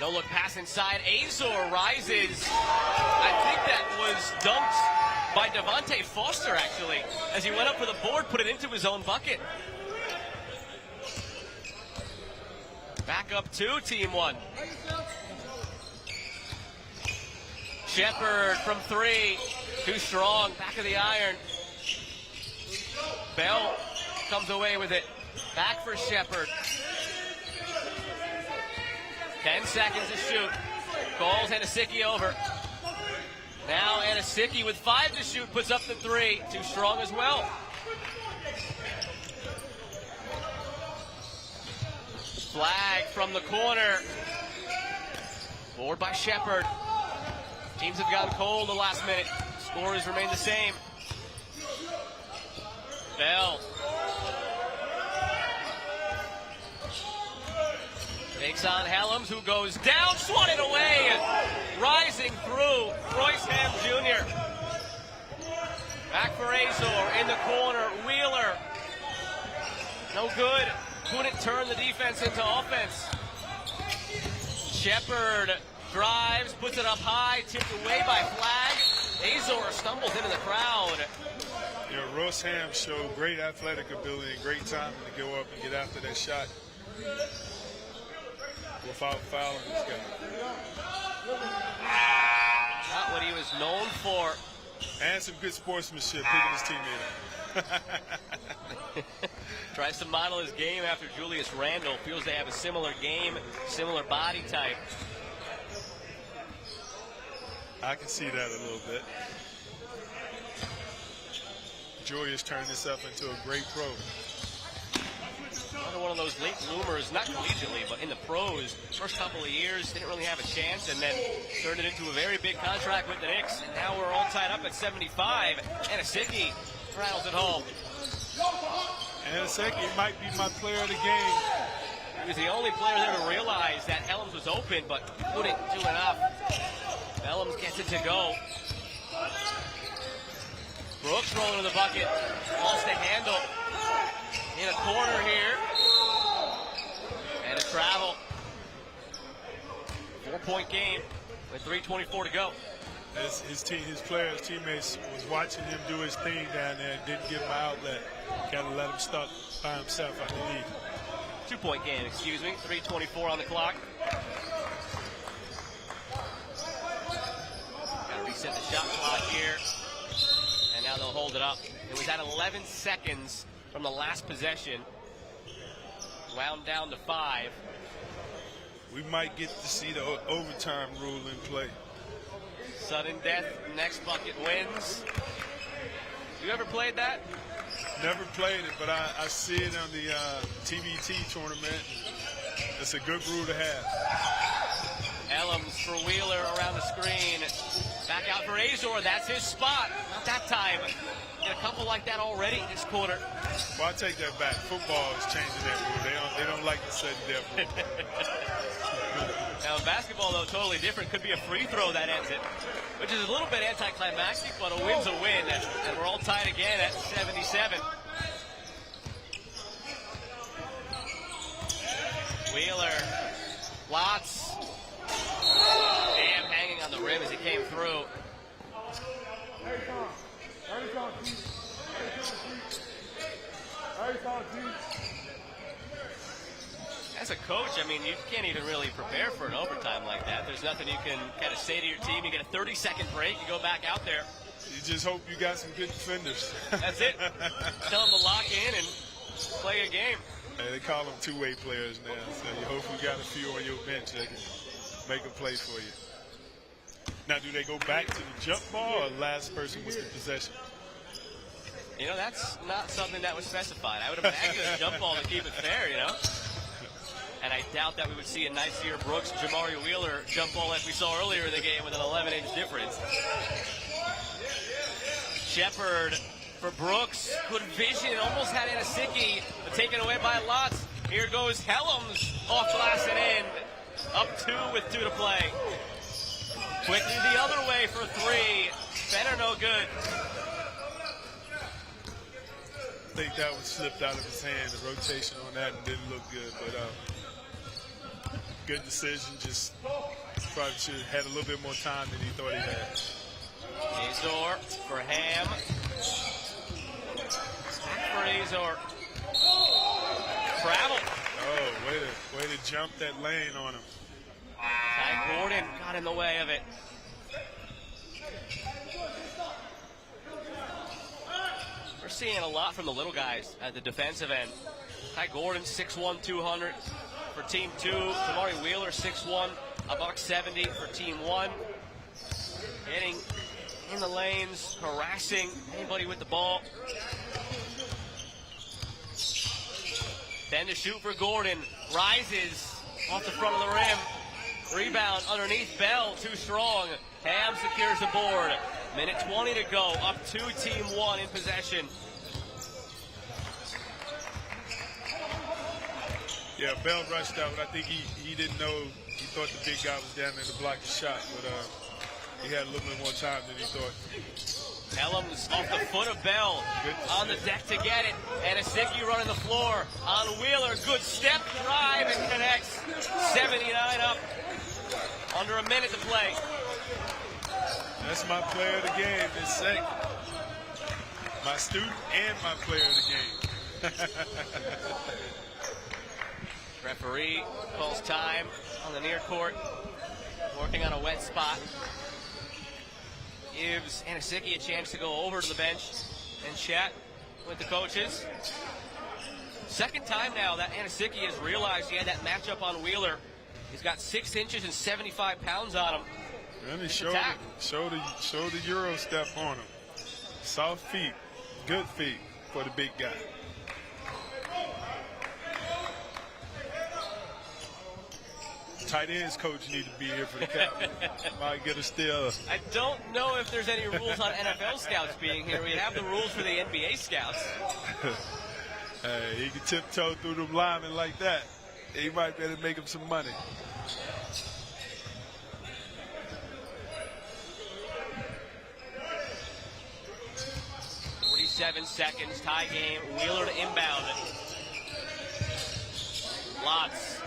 Speaker 1: no look pass inside. Azor rises. I think that was dunked by Devonte Foster, actually, as he went up for the board, put it into his own bucket. Back up 2, Team 1. Shepard from 3, too strong, back of the iron. Bell comes away with it. Back for Shepard. 10 seconds to shoot. Calls Anasike over. Now Anasike with 5 to shoot, puts up the 3. Too strong as well. Flag from the corner. Forward by Shepard. Teams have gotten cold the last minute. Scores remain the same. Bell. Takes on Helms, who goes down, swatted away, and rising through, Royce Ham Jr. Back for Azor in the corner. Wheeler. No good. Couldn't turn the defense into offense. Shepard drives, puts it up high, tipped away by Flag. Azor stumbles into the crowd.
Speaker 2: Royce Ham showed great athletic ability and great timing to go up and get after that shot without fouling this guy.
Speaker 1: Not what he was known for.
Speaker 2: And some good sportsmanship, picking his teammate up.
Speaker 1: Tries to model his game after Julius Randle. Feels they have a similar game, similar body type.
Speaker 2: I can see that a little bit. Julius turned this up into a great pro.
Speaker 1: Another one of one of those late bloomers, not collegiately, but in the pros. First couple of years, didn't really have a chance, and then turned it into a very big contract with the Knicks. And now we're all tied up at 75. Anasicki rattles it home.
Speaker 2: Anasicki might be my player of the game.
Speaker 1: He was the only player there to realize that Helms was open, but couldn't do enough. Helms gets it to go. Brooks rolling to the bucket. Lost the handle. In a corner here. And a travel. 4-point game with 3:24 to go.
Speaker 2: His teammates was watching him do his thing down there and didn't give him an outlet. Kind of let him stop by himself out the lead.
Speaker 1: 2-point game, excuse me. 3:24 on the clock. Got to reset the shot clock here. And now they'll hold it up. It was at 11 seconds from the last possession. Wound down to 5.
Speaker 2: We might get to see the overtime rule in play.
Speaker 1: Sudden death, next bucket wins. You ever played that?
Speaker 2: Never played it, but I see it on the TBT tournament. It's a good rule to have.
Speaker 1: Helms for Wheeler around the screen. Back out for Azor. That's his spot. Not that time. Get a couple like that already this quarter.
Speaker 2: Well, I take that back. Football is changing that rule. They don't like the sudden death rule.
Speaker 1: Now, in basketball, though, totally different. Could be a free throw that ends it, which is a little bit anticlimactic, but a win's a win. And we're all tied again at 77. Wheeler. Lots. Damn, hanging on the rim as he came through. As a coach, I mean, you can't even really prepare for an overtime like that. There's nothing you can kind of say to your team. You get a 30-second break, you go back out there.
Speaker 2: You just hope you got some good defenders.
Speaker 1: That's it. Tell them to lock in and play a game.
Speaker 2: Hey, they call them two-way players now, so you hope you got a few on your bench that can make a play for you. Now, do they go back to the jump ball or last person with the possession?
Speaker 1: You know, that's not something that was specified. I would imagine a jump ball to keep it fair, you know? And I doubt that we would see a Nyseer Brooks, Jamari Wheeler jump ball like we saw earlier in the game with an 11-inch difference. Shepard for Brooks. Good vision. Almost had Anasicki, but taken away by Lots. Here goes Helms off glass and in. Up 2 with 2 to play. Quickly the other way for 3. Better no good.
Speaker 2: I think that was slipped out of his hand. The rotation on that didn't look good, but good decision. Just probably should have had a little bit more time than he thought he had.
Speaker 1: Azor for Ham. Back for Azor. Travel.
Speaker 2: Oh, way to jump that lane on him.
Speaker 1: Ty Gordon got in the way of it. We're seeing a lot from the little guys at the defensive end. Ty Gordon, 6'1", 200 for Team 2. Jamari Wheeler, 6'1", $170 for Team 1. Getting in the lanes, harassing anybody with the ball. Then to shoot for Gordon. Rises off the front of the rim. Rebound underneath Bell, too strong. Ham secures the board. Minute 20 to go. Up 2, Team 1 in possession.
Speaker 2: Yeah, Bell rushed out, but I think he didn't know. He thought the big guy was down there to block the shot, but he had a little bit more time than he thought.
Speaker 1: Helms off the foot of Bell. On the deck to get it. Anasicki running the floor. On Wheeler, good step, drive, and connects. 79 up. Under a minute to play.
Speaker 2: That's my player of the game in second. My student and my player of the game.
Speaker 1: Referee calls time on the near court. Working on a wet spot. Gives Anasicki a chance to go over to the bench and chat with the coaches. Second time now that Anasicki has realized he had that matchup on Wheeler. He's got 6 inches and 75 pounds on him.
Speaker 2: And he showed the Euro step on him. Soft feet, good feet for the big guy. tight ends coach need to be here for the Cowboys. Might get a steal.
Speaker 1: I don't know if there's any rules on NFL scouts being here. We have the rules for the NBA scouts.
Speaker 2: Hey, he can tiptoe through them linemen like that. He might be able to make him some money.
Speaker 1: Seconds, tie game. Wheeler to inbound. Lots.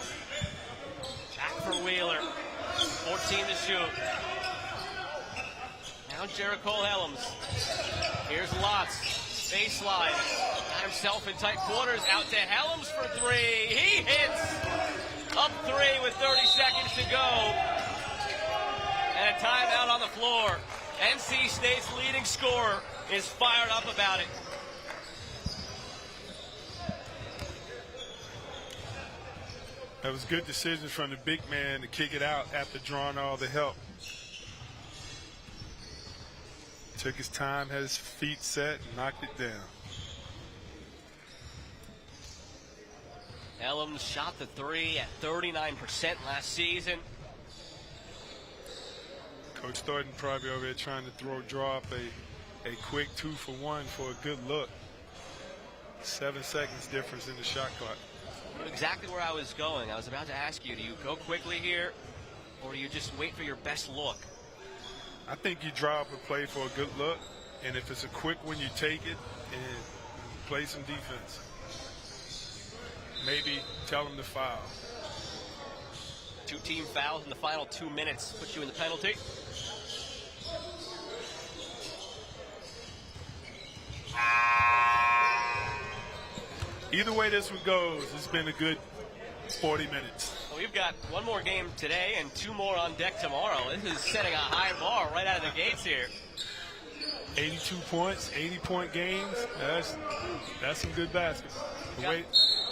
Speaker 1: Back for Wheeler. 14 to shoot. Now Jericho Helms. Here's Lots. Baseline. Got himself in tight quarters. Out to Helms for three. He hits. Up three with 30 seconds to go. And a timeout on the floor. NC State's leading scorer is fired up about it.
Speaker 2: That was good decisions from the big man to kick it out after drawing all the help. Took his time, had his feet set, and knocked it down.
Speaker 1: Helms shot the three at 39% last season.
Speaker 2: Coach Thornton probably over there trying to draw up a quick 2-for-1 for a good look. 7 seconds difference in the shot clock.
Speaker 1: Exactly where I was going. I was about to ask you, do you go quickly here, or do you just wait for your best look?
Speaker 2: I think you draw up a play for a good look, and if it's a quick one, you take it and play some defense. Maybe tell them to foul.
Speaker 1: 2 team fouls in the final 2 minutes. Put you in the penalty.
Speaker 2: Either way this one goes, it's been a good 40 minutes.
Speaker 1: Well, we've got one more game today and 2 more on deck tomorrow. This is setting a high bar right out of the gates here.
Speaker 2: 82 points, 80-point games. That's some good basketball.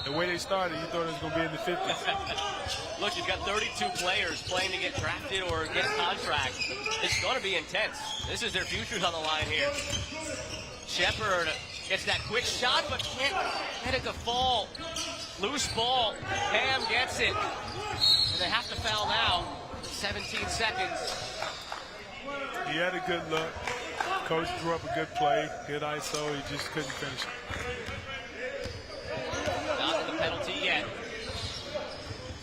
Speaker 2: The way they started, you thought it was going to be in the 50s.
Speaker 1: Look, you've got 32 players playing to get drafted or get a contract. It's going to be intense. This is their futures on the line here. Shepard gets that quick shot, but can't get it to fall. Loose ball. Ham gets it. And they have to foul now. 17 seconds.
Speaker 2: He had a good look. Coach drew up a good play. Good ISO. He just couldn't finish it.
Speaker 1: Not in the penalty yet.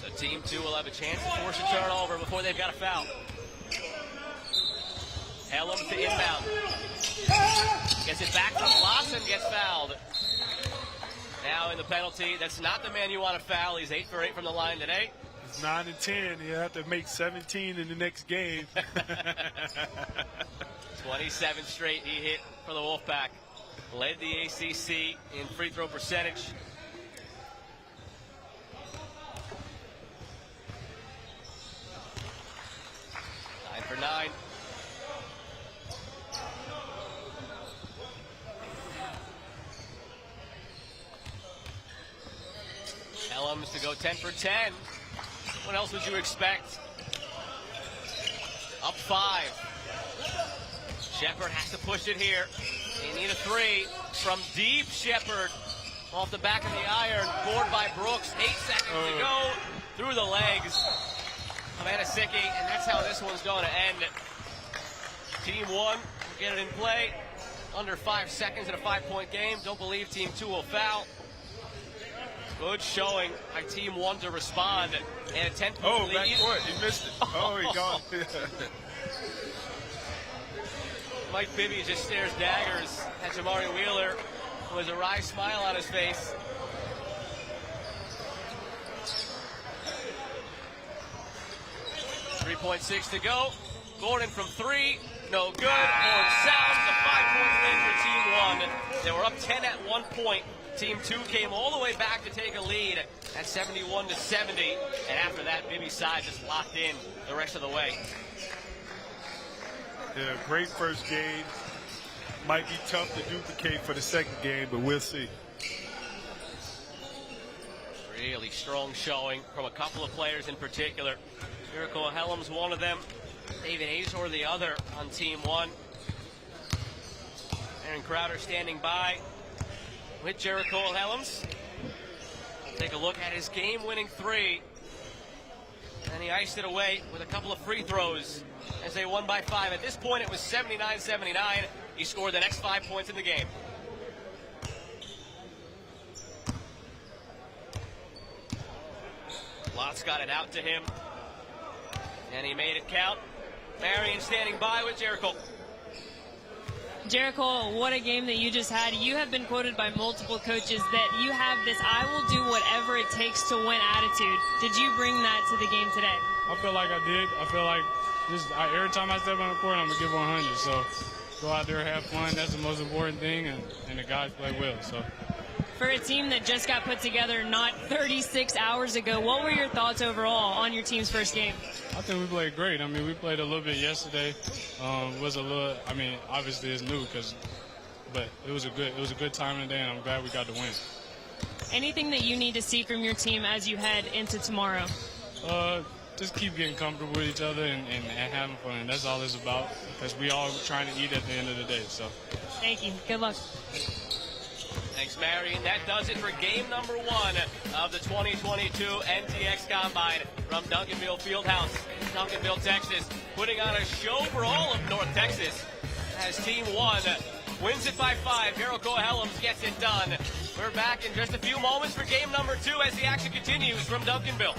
Speaker 1: So team 2 will have a chance to force a turnover before they've got a foul. Helms to inbound. Gets it back from Lawson, gets fouled. Now in the penalty, that's not the man you want to foul. He's 8 for 8 from the line today.
Speaker 2: He's 9 and 10. He'll have to make 17 in the next game.
Speaker 1: 27 straight he hit for the Wolfpack. Led the ACC in free throw percentage. Nine for 9. Helms to go 10 for 10. What else would you expect? Up 5. Shepard has to push it here. They need a 3 from deep. Shepard off the back of the iron. Board by Brooks. 8 seconds to go through the legs of Anasicki, and that's how this one's going to end. Team 1 will get it in play. Under 5 seconds in a 5-point game. Don't believe Team 2 will foul. Good showing by Team 1 to respond. And a 10-point lead.
Speaker 2: Backcourt. He missed it. Oh, he got it.
Speaker 1: Mike Bibby just stares daggers at Jamari Wheeler with a wry smile on his face. .6 to go. Gordon from 3. No good. Horn sounds. The 5-point win for Team 1. They were up 10 at one point. Team 2 came all the way back to take a lead at 71-70. And after that, Bibby's side just locked in the rest of the way.
Speaker 2: Yeah, great first game. Might be tough to duplicate for the second game, but we'll see.
Speaker 1: Really strong showing from a couple of players in particular. Jericho Helms, one of them. David Azor, the other on Team 1. Aaron Crowder standing by with Jericho Helms. Take a look at his game-winning 3. And he iced it away with a couple of free throws as they won by 5. At this point, it was 79-79. He scored the next 5 points in the game. Lots got it out to him, and he made it count. Marion standing by with Jericho.
Speaker 3: Jericho, what a game that you just had. You have been quoted by multiple coaches that you have this I will do whatever it takes to win attitude. Did you bring that to the game today?
Speaker 7: I feel like I did. I feel like every time I step on the court, I'm going to give 100. So go out there, have fun. That's the most important thing, and the guys play well. So.
Speaker 3: For a team that just got put together not 36 hours ago, what were your thoughts overall on your team's first game?
Speaker 7: I think we played great. I mean, we played a little bit yesterday. Obviously it's new, but it was a good time today, and I'm glad we got the win.
Speaker 3: Anything that you need to see from your team as you head into tomorrow?
Speaker 7: Just keep getting comfortable with each other and having fun. That's all it's about, because we all trying to eat at the end of the day. So.
Speaker 3: Thank you. Good luck.
Speaker 1: Thanks, Marion. That does it for game number 1 of the 2022 NTX Combine from Duncanville Fieldhouse, Duncanville, Texas. Putting on a show for all of North Texas as Team 1 wins it by 5. Jericho Helms gets it done. We're back in just a few moments for game number 2 as the action continues from Duncanville.